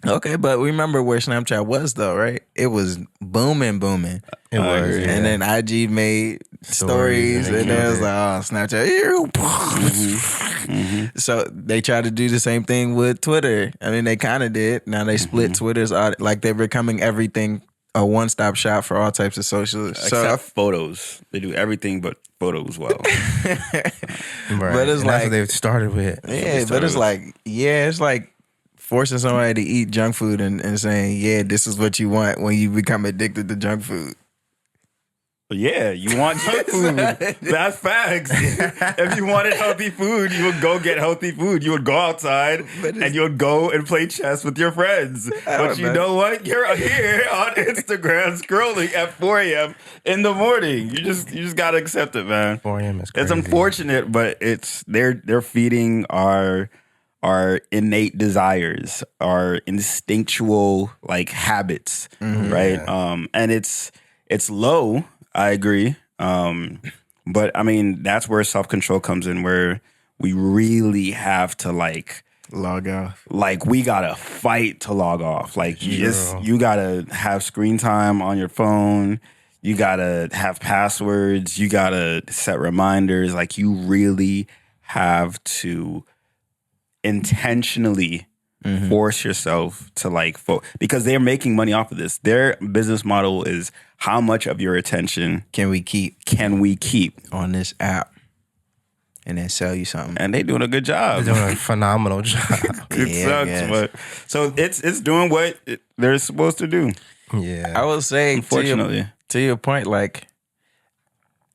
Okay, but remember where Snapchat was though, right? It was booming. It was. Yeah. And then IG made stories and then it was like, oh, Snapchat. So they tried to do the same thing with Twitter. I mean, they kind of did. Now they split Twitter's out, like they're becoming everything a one-stop shop for all types of social. Except photos. They do everything but photos well. Right. But it's and like, that's what they've started with. Yeah, but it's like, it's like forcing somebody to eat junk food and saying, yeah, this is what you want when you become addicted to junk food. Yeah, you want junk food. That's facts. If you wanted healthy food, you would go get healthy food. You would go outside and you would go and play chess with your friends. But you know what? You're here on Instagram scrolling at 4 a.m. in the morning. You just gotta accept it, man. 4 a.m. is crazy. It's unfortunate, but it's they're feeding our innate desires, our instinctual like habits, right? And it's low. I agree. But I mean, that's where self-control comes in, where we really have to like log off. Like, we gotta fight to log off. Like, you gotta have screen time on your phone. You gotta have passwords. You gotta set reminders. Like, you really have to intentionally force yourself to like because they're making money off of this. Their business model is how much of your attention can we keep on this app and then sell you something. And they're doing a good job. They're doing a phenomenal job. It sucks, but so it's doing what they're supposed to do. Yeah. I will say, unfortunately, to your point, like,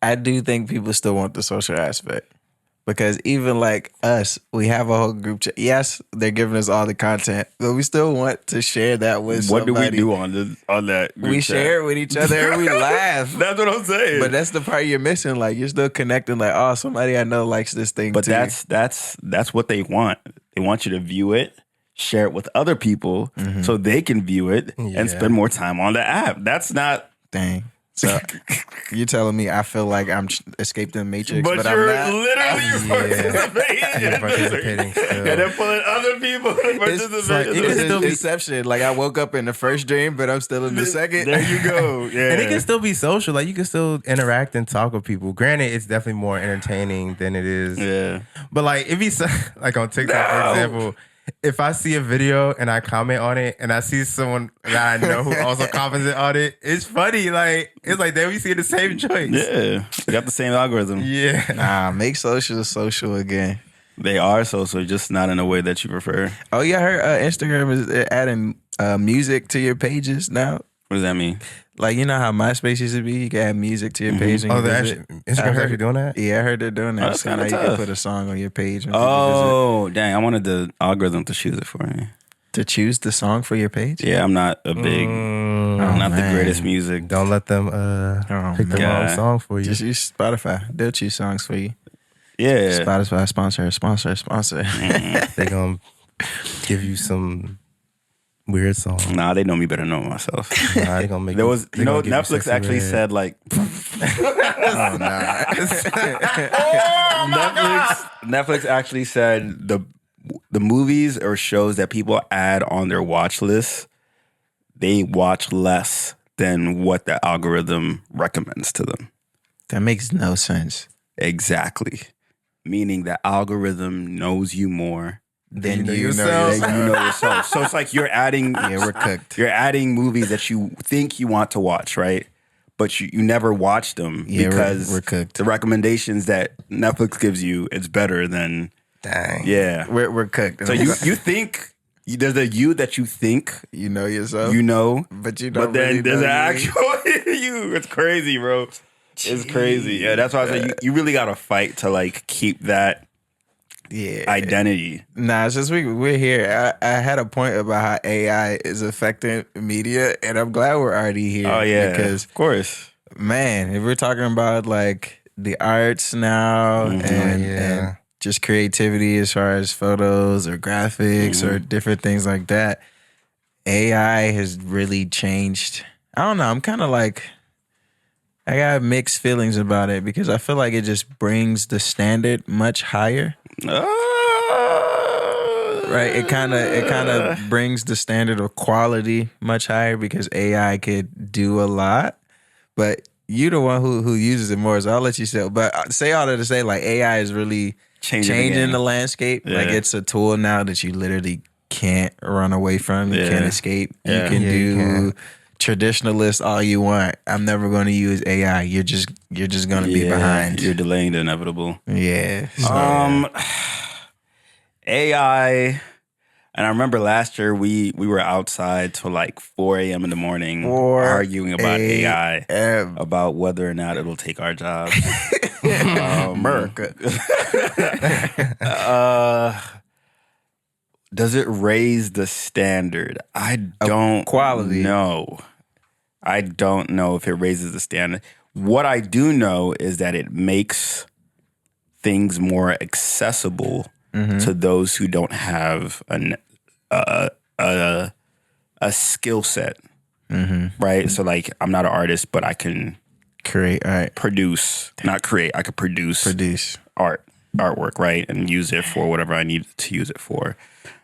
I do think people still want the social aspect. Because even like us, we have a whole group chat. Yes, they're giving us all the content, but we still want to share that with What somebody. do we do on that group We chat? share it with each other and we laugh. That's what I'm saying. But that's the part you're missing. Like you're still connecting. Like, oh, somebody I know likes this thing. But too. that's what they want. They want you to view it, share it with other people, so they can view it and spend more time on the app. That's not. Dang. So you're telling me I feel like I'm escaped the Matrix, But but you're I'm not. literally You're participating still. and then pulling other people to participate. it can still be- Inception. Like I woke up in the first dream, but I'm still in the second. There you go. Yeah. And it can still be social. Like you can still interact and talk with people. Granted, it's definitely more entertaining than it is. Yeah. But like if you like on TikTok, for example, if I see a video and I comment on it and I see someone that I know who also commented on it, it's funny. Like it's like then we see the same choice. Yeah. You got the same algorithm. Yeah. Nah, make social again. They are social, just not in a way that you prefer. Oh yeah, I heard Instagram is adding music to your pages now. What does that mean? Like you know how MySpace used to be, you can add music to your page. Oh, And they're visit. actually Instagram actually doing that? Yeah, I heard they're doing Oh, that. that's So now kinda you can tough. put a song on your page. When people Oh, dang. I wanted the algorithm to choose it for me. visit. To choose the song for your page. Yeah, I'm not a big, I'm not man. the greatest music. Don't let them pick the wrong God. song for you. Just use Spotify. They'll choose songs for you. Yeah. Spotify sponsor. They gonna give you some weird song. Nah, they know me better than I know myself. Nah, they gonna make There was, they you know, gonna give Netflix Sexy actually Red. said like, Netflix actually said the movies or shows that people add on their watch list, they watch less than what the algorithm recommends to them. That makes no sense. Exactly. Meaning the algorithm knows you more Then know you know yourself. yourself. than you know yourself. So it's like you're adding, Yeah, we're cooked. you're adding movies that you think you want to watch, right? But you never watch them Yeah, because we're cooked. the recommendations that Netflix gives you, it's better than, Dang. yeah. We're cooked. So you think, there's a you that you think you know yourself. you know, But you don't but then really there's know an you. actual you. It's crazy, bro. It's crazy. Yeah, that's why I say you really got to fight to like keep that Yeah. identity. Nah, it's just we're here. I had a point about how AI is affecting media, and I'm glad we're already here. Oh yeah, Because of course. man, if we're talking about like the arts now and just creativity as far as photos or graphics or different things like that, AI has really changed. I don't know. I'm kind of like, I got mixed feelings about it because I feel like it just brings the standard much higher. Right, it kind of brings the standard of quality much higher because AI could do a lot, but you the one who uses it more, so I'll let you say. But say all that to say, like AI is really changing the landscape. Like Yeah. it's a tool now that you literally can't run away from. You Yeah. can't escape. Yeah. You can Yeah, do you can. traditionalist all you want. I'm never going to use AI. You're just going to be behind. You're delaying the inevitable. Yeah. So, AI, and I remember last year we were outside till like 4 a.m. in the morning 4 arguing about AI, a.m.. about whether or not it'll take our jobs. America. Does it raise the standard? I don't quality. know. I don't know if it raises the standard. What I do know is that it makes things more accessible to those who don't have a skill set, right? So like, I'm not an artist, but I can Create. All right. produce, not create. I could produce artwork, right, and use it for whatever I need to use it for.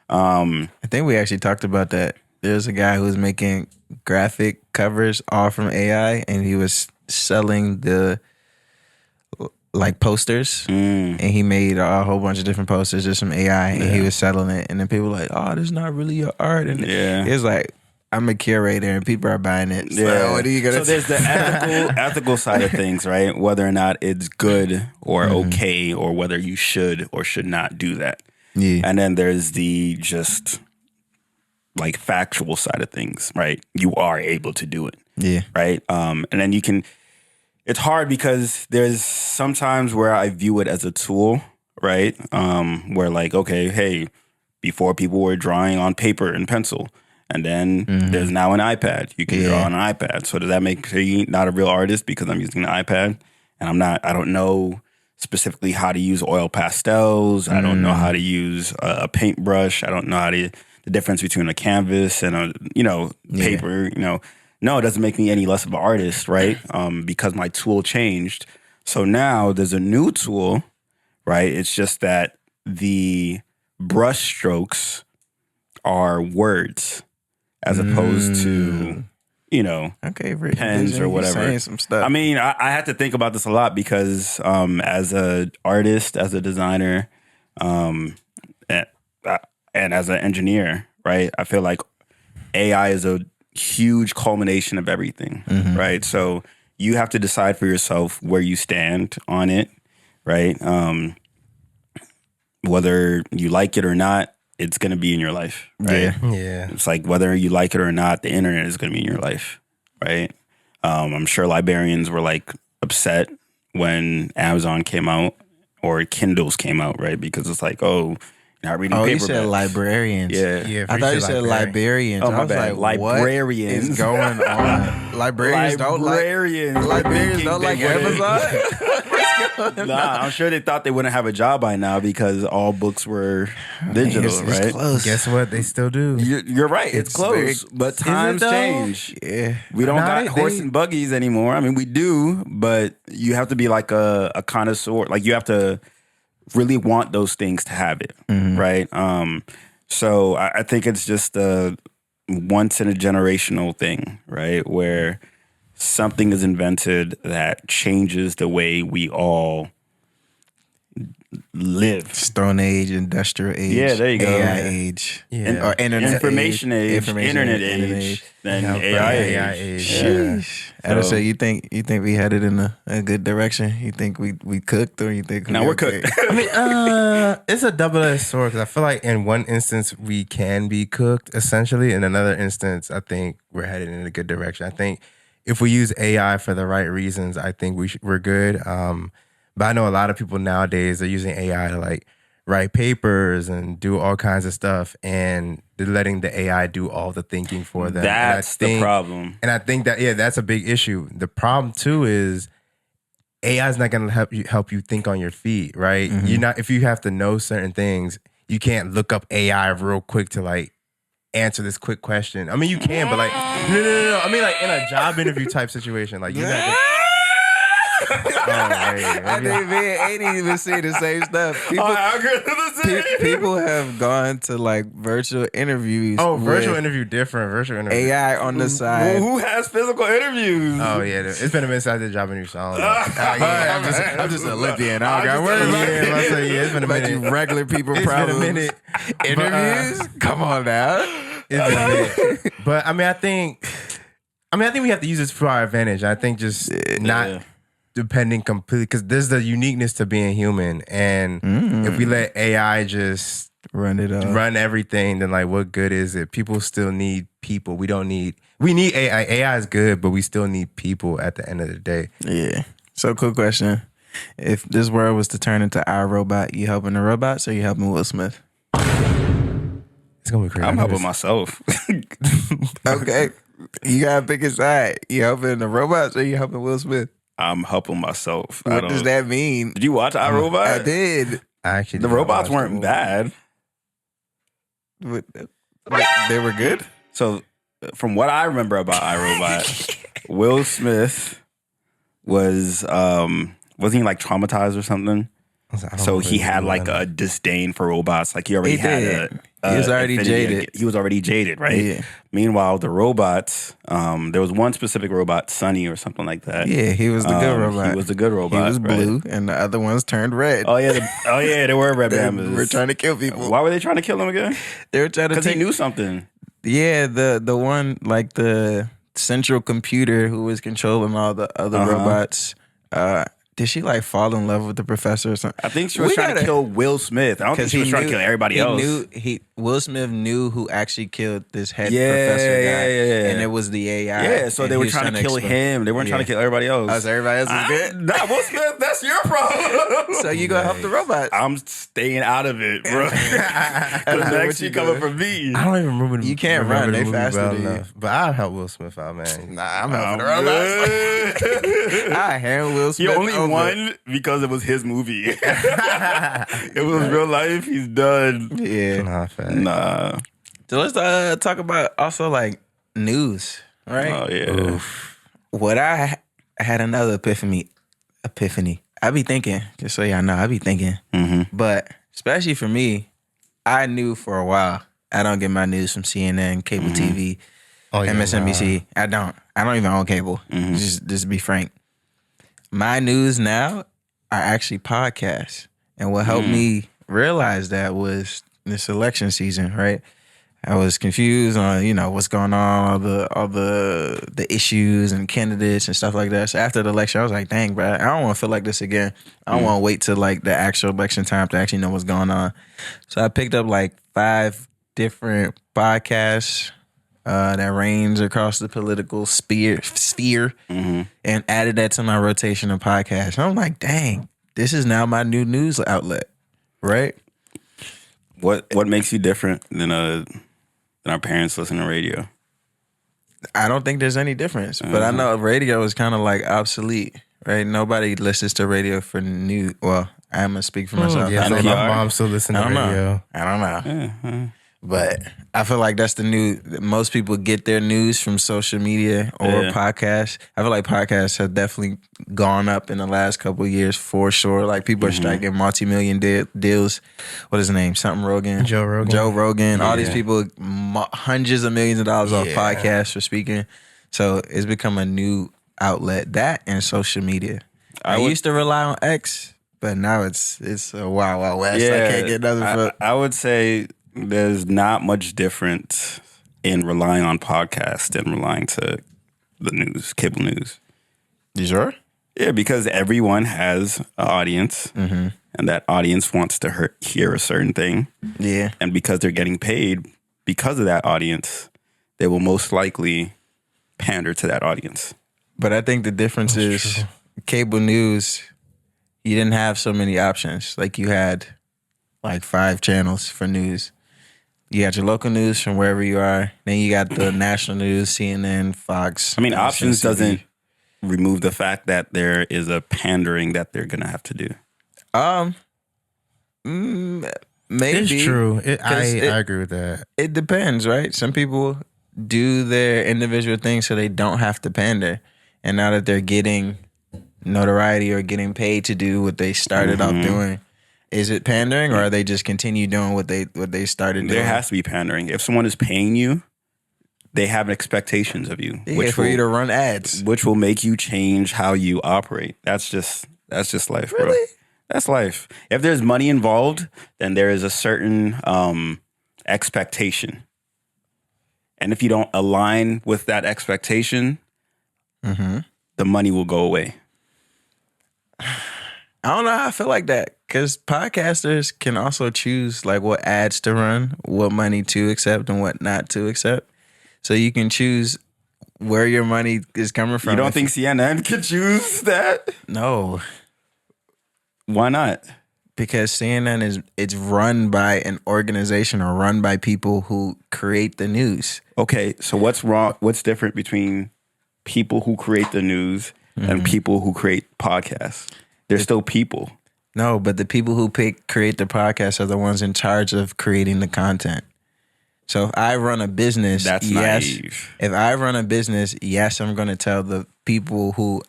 I think we actually talked about that. There's a guy who was making graphic covers all from AI, and he was selling the like posters, and he made a whole bunch of different posters just from AI, and he was selling it. And then people were like, "Oh, this is not really your art." And Yeah. it's like, I'm a curator, and people are buying it. So what are you gonna? So there's the ethical side of things, right? Whether or not it's good or okay, or whether you should or should not do that. Yeah. And then there's the just like factual side of things, right? You are able to do it, Yeah. right? And then you can. It's hard because there's sometimes where I view it as a tool, right? Where like, okay, hey, before people were drawing on paper and pencil, and then there's now an iPad. You can draw on an iPad. So does that make me not a real artist because I'm using the iPad and I don't know specifically how to use oil pastels. I don't know how to use a paintbrush. I don't know the difference between a canvas and a, paper, No, it doesn't make me any less of an artist, right? Because my tool changed. So now there's a new tool, right? It's just that the brush strokes are words as opposed to, pens or whatever. Saying some stuff. I mean, I had to think about this a lot because as an artist, as a designer, and as an engineer, right? I feel like AI is a huge culmination of everything, right? So you have to decide for yourself where you stand on it, right? Whether you like it or not, it's going to be in your life, right? Yeah. It's like whether you like it or not, the internet is going to be in your life, right? I'm sure librarians were like upset when Amazon came out or Kindles came out, right? Because it's like, oh, you're not reading paperbacks. You said librarians. Yeah. I thought you said librarians. Oh, my I was bad. like, Librarians. what is going on? Librarians don't like Amazon? Nah, I'm sure they thought they wouldn't have a job by now because all books were digital, It's right? close. Guess what? They still do. You're right. It's close, but times though? change. Yeah. We don't Nah, got they- horse and buggies anymore. I mean, we do, but you have to be like a connoisseur. Like you have to really want those things to have it, right? So I think it's just a once in a generational thing, right? Where something is invented that changes the way we all live. Stone Age, Industrial Age. Yeah, there you go. AI Age. Yeah. Or Internet Information age, Information internet age. age, then Yeah, AI AI age. age. Yeah. Sheesh. Adam, so you think we headed in a good direction? You think we cooked, or you think Now we're cooked. I mean, it's a double-edged sword because I feel like in one instance we can be cooked essentially. In another instance, I think we're headed in a good direction. I think if we use AI for the right reasons, I think we're good. But I know a lot of people nowadays are using AI to like write papers and do all kinds of stuff, and they're letting the AI do all the thinking for them. That's the problem. And I think that that's a big issue. The problem too is AI is not going to help you think on your feet, right? You're not, if you have to know certain things, you can't look up AI real quick to like answer this quick question. I mean, you can, but like no. I mean, like in a job interview type situation, like you're not gonna, I think me and Aiden even see the same stuff. People have gone to like virtual interviews. virtual with interview different. Virtual interview. AI on the side. Who has physical interviews? Oh yeah, it's been a minute since I did job interview, so I don't know. I'm just Olympian. I don't got worried about it. It's been a About minute. you regular people It's been a problems. minute. Interviews? Come on now. It's been a minute. But I mean, I think we have to use this for our advantage. I think just not depending completely, because there's the uniqueness to being human, and if we let AI just run everything, then like what good is it? People still need people. We need AI. AI is good, but we still need people at the end of the day. Yeah. So, cool question. If this world was to turn into our robot, you helping the robots or you helping Will Smith? It's gonna be crazy. I'm helping myself. Okay. You gotta pick a side. You helping the robots or you helping Will Smith? I'm helping myself. What does that mean? Did you watch iRobot? I did. I actually The did not robots watch weren't the bad. They were good? So, from what I remember about iRobot, Will Smith was wasn't he like traumatized or something? I don't So he really had know like that. a disdain for robots. Like he already He had did. a He was already affinity. jaded. He was already jaded, right? Yeah. Meanwhile, the robots, there was one specific robot, Sonny or something like that. Yeah, he was the good robot. He was the good robot. He was right? blue, and the other ones turned red. Oh yeah, they were red They bambas. were trying to kill people. Why were they trying to kill him again? They were trying to Because he take. knew something. Yeah, the one like the central computer who was controlling all the other robots. Did she like fall in love with the professor or something? I think she was trying to kill Will Smith. I don't think she was trying to kill everybody else. Will Smith knew who actually killed this head Yeah, professor guy, yeah. and it was the AI. Yeah, so and they he were was trying to kill him. They weren't trying to kill everybody else. Oh, so everybody else is good? Nah, Will Smith, that's your problem. So you gonna help the robots? I'm staying out of it, bro. Because next you coming for me. I don't even remember. You can't run. the They movie faster well than you. enough. But I'll help Will Smith out, man. Nah, I'm helping the robots. I hand Will He Smith only over. won because it was his movie. It was real life. He's done. Yeah. Nah, fact. Nah. So let's talk about also like news, right? Oh yeah. Oof. What I had another epiphany. I be thinking, just so y'all know, I be thinking. Mm-hmm. But especially for me, I knew for a while I don't get my news from CNN, cable TV, Oh, yeah, MSNBC. I don't even own cable. Just to be frank. My news now are actually podcasts. And what helped me realize that was this election season, right? I was confused on, what's going on, all the issues and candidates and stuff like that. So after the election, I was like, dang, bro, I don't want to feel like this again. I don't want to wait till like the actual election time to actually know what's going on. So I picked up like 5 different podcasts that range across the political sphere and added that to my rotation of podcasts. And I'm like, dang, this is now my new news outlet, right? What makes you different than our parents listening to radio? I don't think there's any difference, but I know radio is kind of like obsolete, right? Nobody listens to radio for new. Well, I'm gonna speak for myself. Yeah, I so don't my know. mom still listens I to don't know. radio. I don't know. But I feel like that's the new. Most people get their news from social media or podcasts. I feel like podcasts have definitely gone up in the last couple of years for sure. Like people are striking multi-million deals. What is his name? Something Rogan. Joe Rogan. All these people, hundreds of millions of dollars off Yeah. podcasts for speaking. So it's become a new outlet. That and social media. I used to rely on X, but now it's a wild west. I can't get another. I would say there's not much difference in relying on podcasts than relying to the news, cable news. You sure? Yeah, because everyone has an audience, and that audience wants to hear a certain thing. Yeah. And because they're getting paid because of that audience, they will most likely pander to that audience. But I think the difference is cable news, you didn't have so many options. Like you had like 5 channels for news. You got your local news from wherever you are. Then you got the national news, CNN, Fox. I mean, options MSNBC. doesn't remove the fact that there is a pandering that they're going to have to do. Maybe. It's true. I 'Cause agree with that. It depends, right? Some people do their individual things so they don't have to pander. And now that they're getting notoriety or getting paid to do what they started off doing, is it pandering or are they just continue doing what they started doing? There has to be pandering. If someone is paying you, they have expectations of you, Yeah, for you to run ads. which will make you change how you operate. That's just life, bro. Really? That's life. If there's money involved, then there is a certain expectation. And if you don't align with that expectation, the money will go away. I don't know how I feel like that because podcasters can also choose like what ads to run, what money to accept and what not to accept. So you can choose where your money is coming from. You don't think CNN could choose that? No, Why not? because CNN it's run by an organization or run by people who create the news. Okay, so what's wrong? What's different between people who create the news and people who create podcasts? They're still people. No, but the people who create the podcast are the ones in charge of creating the content. So if I run a business, That's naive. If I run a business, yes, I'm going to tell the people who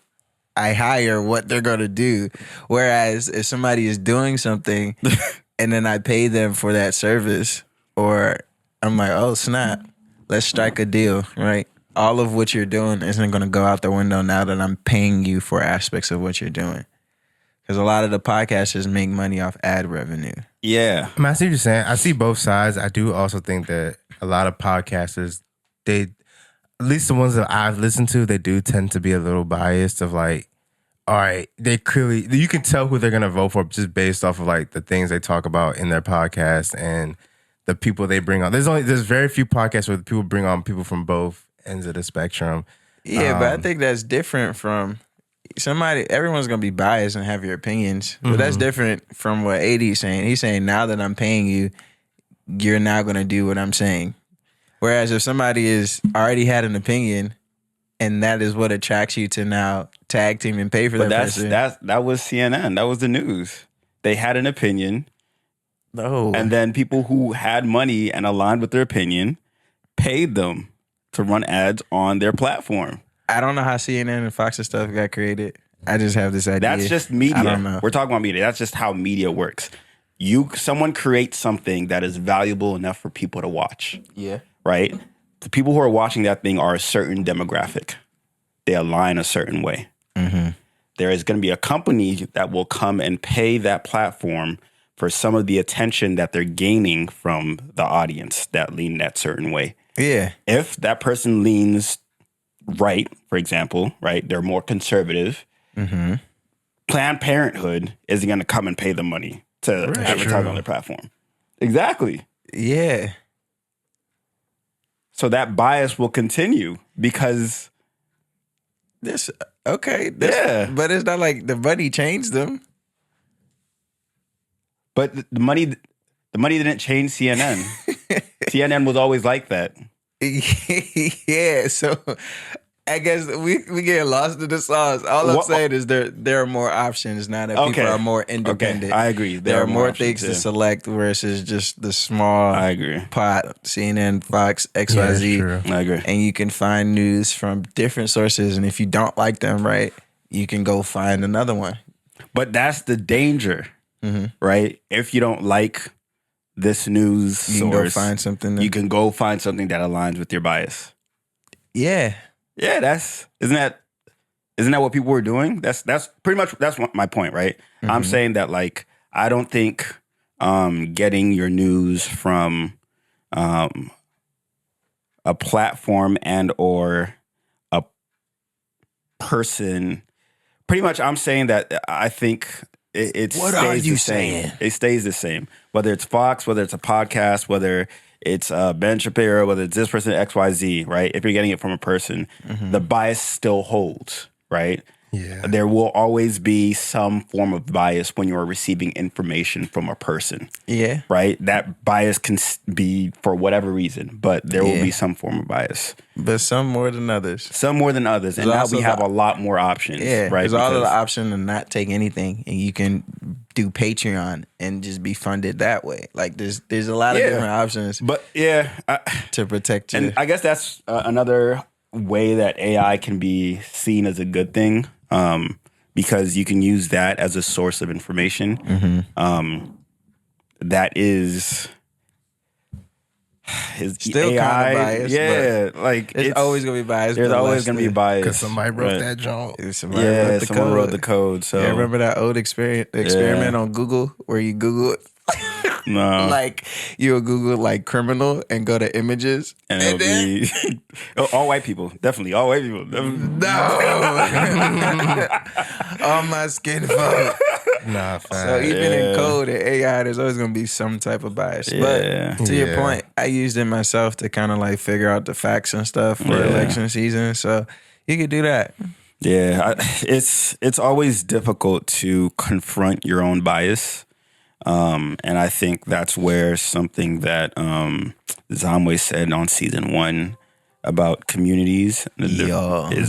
I hire what they're going to do. Whereas if somebody is doing something and then I pay them for that service, or I'm like, oh, snap, let's strike a deal, right? All of what you're doing isn't going to go out the window now that I'm paying you for aspects of what you're doing. Because a lot of the podcasters make money off ad revenue. Yeah. I mean, I see what you're saying. I see both sides. I do also think that a lot of podcasters, at least the ones that I've listened to, they do tend to be a little biased of like, all right, they clearly, you can tell who they're going to vote for just based off of like the things they talk about in their podcast and the people they bring on. There's very few podcasts where people bring on people from both ends of the spectrum. Yeah, but I think that's different from everyone's gonna be biased and have your opinions. But that's different from what AD's saying. He's saying now that I'm paying you, you're now gonna do what I'm saying. Whereas if somebody is already had an opinion and that is what attracts you to now tag team and pay for that person. That was CNN. That was the news. They had an opinion. No. And then people who had money and aligned with their opinion paid them to run ads on their platform. I don't know how CNN and Fox and stuff got created. I just have this idea. That's just media. I don't know. We're talking about media. That's just how media works. Someone creates something that is valuable enough for people to watch. Yeah. Right? The people who are watching that thing are a certain demographic. They align a certain way. Mm-hmm. There is going to be a company that will come and pay that platform for some of the attention that they're gaining from the audience that lean that certain way. Yeah. If that person leans right, for example, right, they're more conservative, Planned Parenthood isn't going to come and pay them money to advertise on their platform. Exactly. Yeah. So that bias will continue because But it's not like the money changed them. but the money didn't change CNN. CNN was always like that. Yeah, so I guess we get lost in the sauce. All I'm saying is there are more options now that people are more independent. Okay, I agree. There are more options, things to select versus just the small I agree. pot, CNN, Fox, XYZ. Yeah, that's true. I agree. And you can find news from different sources. And if you don't like them, right, you can go find another one. But that's the danger, right? If you don't like this news You can source, go find something. you can go find something that aligns with your bias. Yeah. Yeah, isn't that what people were doing? That's pretty much my point, right? I'm saying that like I don't think getting your news from a platform and or a person. Pretty much, I'm saying that I think it What stays are you the same. saying? It stays the same. Whether it's Fox, whether it's a podcast, whether it's Ben Shapiro, whether it's this person, XYZ, right? If you're getting it from a person, the bias still holds, right? Yeah. There will always be some form of bias when you're receiving information from a person, Yeah. right? That bias can be for whatever reason, but there will be some form of bias. But some more than others. Some more than others. And There's now also we have the- a lot more options, Yeah. right? There's all of the Because- option to not take anything, and you can do Patreon and just be funded that way. Like there's a lot of different options But yeah, to protect you. and I guess that's another way that AI can be seen as a good thing, because you can use that as a source of information. That is Still AI, kind of biased. yeah. Like It's always gonna be biased. There's but always less going to be than- bias Because somebody wrote right. that joint. Somebody Yeah, wrote the someone code. wrote the code. So Yeah, remember that old experiment on Google where you Google no, like you would Google like criminal and go to images and it'll be all white people. Definitely all white people. Definitely. all my skin folk. Nah, So fine. even in code and AI, there's always gonna be some type of bias. Yeah. But to your Yeah. point, I used it myself to kind of like figure out the facts and stuff for election season. So you could do that. Yeah, it's always difficult to confront your own bias, and I think that's where something that Zamwe said on season 1 about communities is really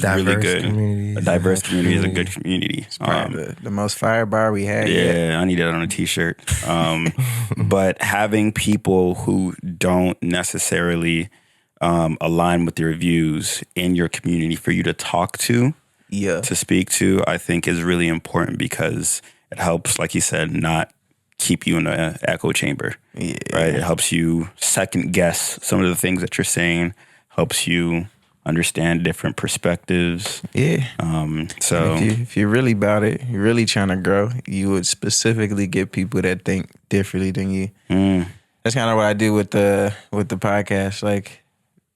Diverse good. communities. A diverse community is a good community. The most fire bar we had. yet. Yeah, I need that on a t-shirt. But having people who don't necessarily align with your views in your community for you to talk to speak to, I think is really important because it helps, like you said, not keep you in an echo chamber. Yeah. Right? It helps you second guess some of the things that you're saying, helps you understand different perspectives. Yeah. So If you're really about it, you're really trying to grow, you would specifically get people that think differently than you. That's kind of what I do with the podcast. Like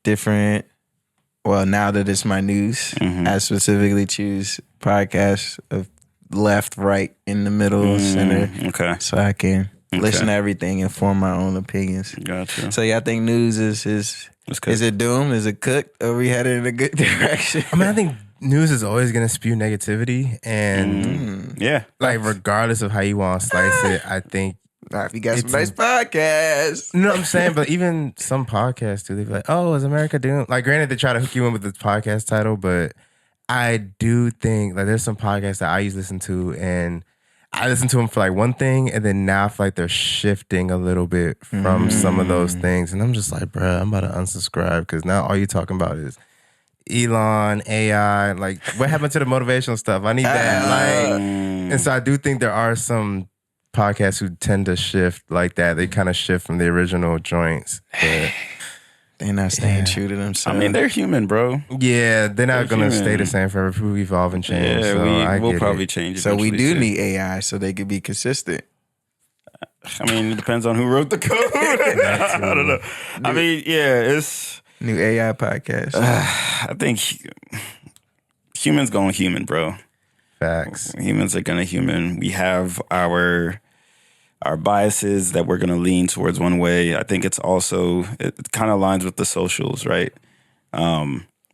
different. Well, now that it's my news, I specifically choose podcasts of left, right, in the middle, center, okay, so I can listen to everything and form my own opinions. gotcha. So yeah, I think news is It's cooked. Is it doomed? Is it cooked? Are we headed in a good direction? I mean, I think news is always going to spew negativity. And Yeah. like, regardless of how you want to slice it, I think. If you got some nice podcasts. You know what I'm saying? But even some podcasts do. They be like, oh, is America doomed? Like, granted, they try to hook you in with the podcast title, but I do think like there's some podcasts that I used to listen to, and I listen to them for like one thing, and then now I feel like they're shifting a little bit from some of those things. And I'm just like, bruh, I'm about to unsubscribe because now all you're talking about is Elon, AI. Like, what happened to the motivational stuff? I need that. Like, and so I do think there are some podcasts who tend to shift like that. They kind of shift from the original joints. But they're not staying true to themselves. I mean, they're human, bro. yeah, they're not going to stay the same forever. People evolve and change. Yeah, so we'll probably change. So we do too. need AI so they could be consistent. I mean, it depends on who wrote the code. I don't know. I mean, yeah, it's New AI podcast. I think humans going human, bro. Facts. Humans are gonna human. We have our biases that we're gonna lean towards one way. I think it's also it kind of aligns with the socials, right?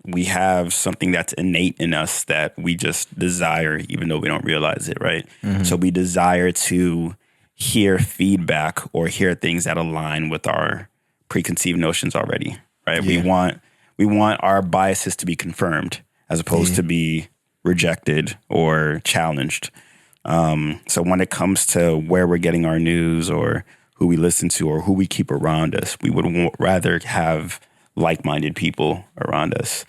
We have something that's innate in us that we just desire, even though we don't realize it, right? So we desire to hear feedback or hear things that align with our preconceived notions already, right? Yeah. We want our biases to be confirmed as opposed to be rejected or challenged. So when it comes to where we're getting our news or who we listen to or who we keep around us, we would rather have like-minded people around us.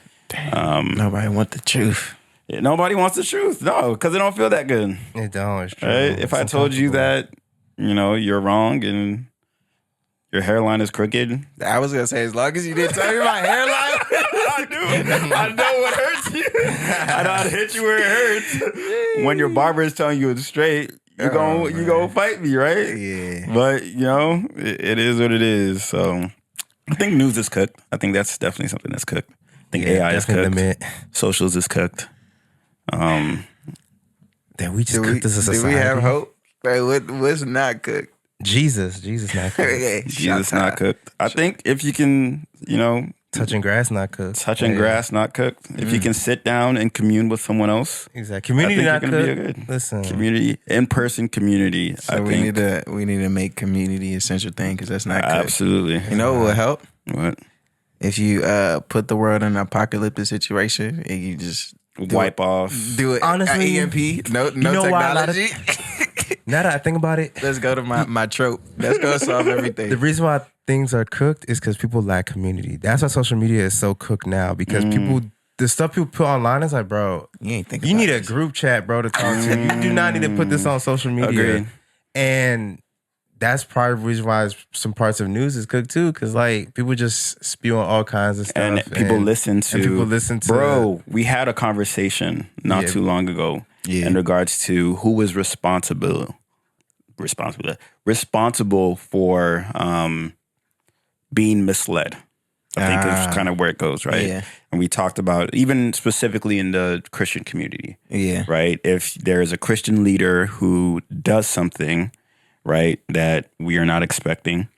Nobody want the truth. Yeah, nobody wants the truth. No, because they don't feel that good. It don't. It's true. Right? If I told you that, you're wrong and your hairline is crooked. I was gonna say, as long as you didn't tell me my hairline. I know what hurts you. I know how to hit you where it hurts. When your barber is telling you it's straight, you gonna fight me, right? Yeah. But it is what it is. So I think news is cooked. I think that's definitely something that's cooked. I think AI is cooked. Socials is cooked. Then we just cooked as a society. Do we have hope? Like, what's not cooked? Jesus not cooked. Jesus not cooked. I think if you can, Touching grass not cooked. touching grass not cooked. If you can sit down and commune with someone else, Exactly. Community I not think you're gonna cooked. be good. Listen. Community, in-person community. So I we think need to make community essential thing because that's not cooked. absolutely. You know what would help? What? If you put the world in an apocalyptic situation and you just Wipe off. do it Honestly, EMP, no know why a lot of- technology. Now that I think about it, Let's go to my trope. Let's go solve everything. the reason why things are cooked is because people lack community. That's why social media is so cooked now because the stuff people put online is like, bro, You ain't think you about need a this. group chat, bro, to talk to. You do not need to put this on social media. Agreed. And that's part of the reason why some parts of news is cooked too, because like people just spew on all kinds of stuff. And people listen to. and people listen to. Bro, we had a conversation not too long ago in regards to who was responsible for being misled. I think is kind of where it goes, right? Yeah. And we talked about even specifically in the Christian community, Yeah. right? If there is a Christian leader who does something, right, that we are not expecting,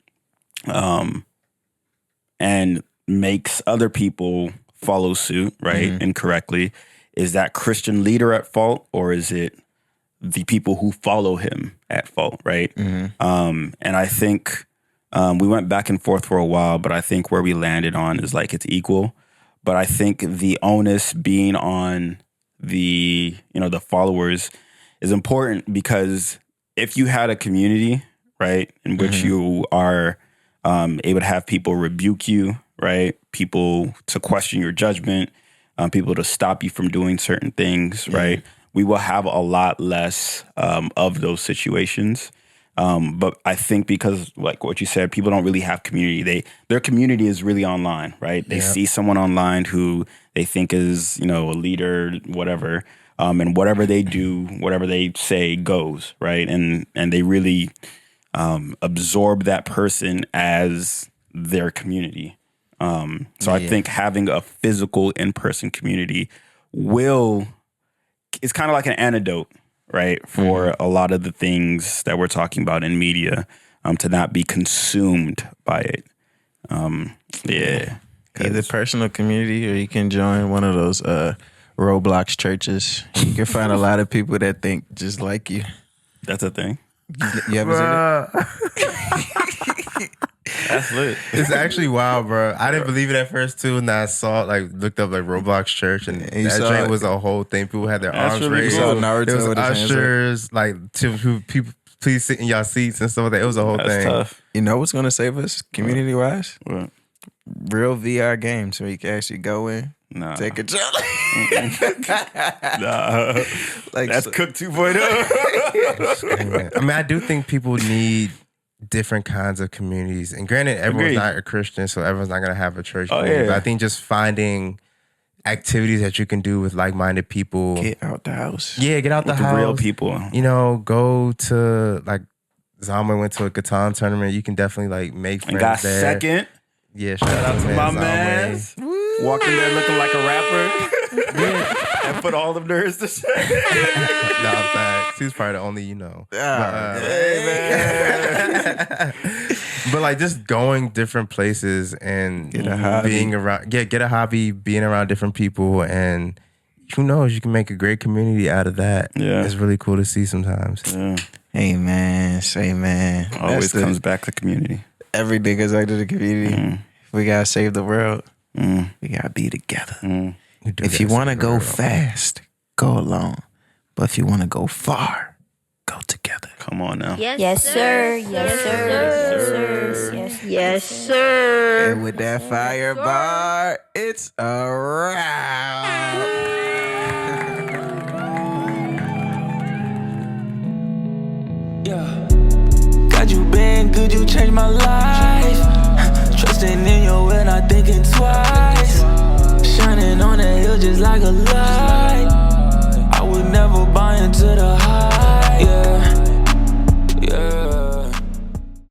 and makes other people follow suit, right, incorrectly, is that Christian leader at fault, or is it the people who follow him at fault, right? And I think we went back and forth for a while, but I think where we landed on is like it's equal. But I think the onus being on the the followers is important because if you had a community, right, in which you are able to have people rebuke you, right, people to question your judgment, people to stop you from doing certain things, right, we will have a lot less of those situations. But I think because, like what you said, people don't really have community. Their community is really online, right? They see someone online who they think is, a leader, whatever. And whatever they do, whatever they say goes, right? And they really absorb that person as their community. So I think having a physical in-person community it's kind of like an antidote, right, for a lot of the things that we're talking about in media, to not be consumed by it. Either personal community, or you can join one of those Roblox churches. You can find a lot of people that think just like you. That's a thing. You ever seen it? That's lit. It's actually wild, bro. I didn't believe it at first too, and I saw it, like looked up like Roblox Church, and you that saw joint it. was a whole thing. People had their That's arms really raised. cool. You saw Naruto There was with his hands up. ushers, like to people, please sit in y'all seats and stuff like that. It was a whole That's thing. tough. You know what's gonna save us community wise? What? Real VR games where you can actually go in, Nah. take a jump. Nah. Like That's so- Cook 2.0. I mean, I do think people need different kinds of communities. And granted, everyone's Agreed. not a Christian, so everyone's not gonna have a church Oh, community. yeah. But I think just finding activities that you can do with like-minded people. Get out the house. Yeah, get out With the the house. real people. You know, go to like Zama went to a Catan tournament. You can definitely like make friends And got there. second. Yeah, Shout out to my Zama. man. Walked in there looking like a rapper. And put all them nerds to shame. Nah, facts. He's probably the only you know. But like just going different places and Get a hobby. being around, get a hobby, being around different people, and who knows, you can make a great community out of that. Yeah. It's really cool to see sometimes. Yeah. Amen. Amen. Always That's comes back to community. everything goes back to the community. We gotta save the world. Mm. We gotta be together. Mm. We do If you gotta want to save the go world. fast, go alone. But if you want to go far, go together. Come on now. Yes, sir. Yes, sir. Yes, sir. Yes, sir. And with that fire bar, it's a wrap. Yeah. God, you been good, you changed my life. Trusting in your will, not thinking twice.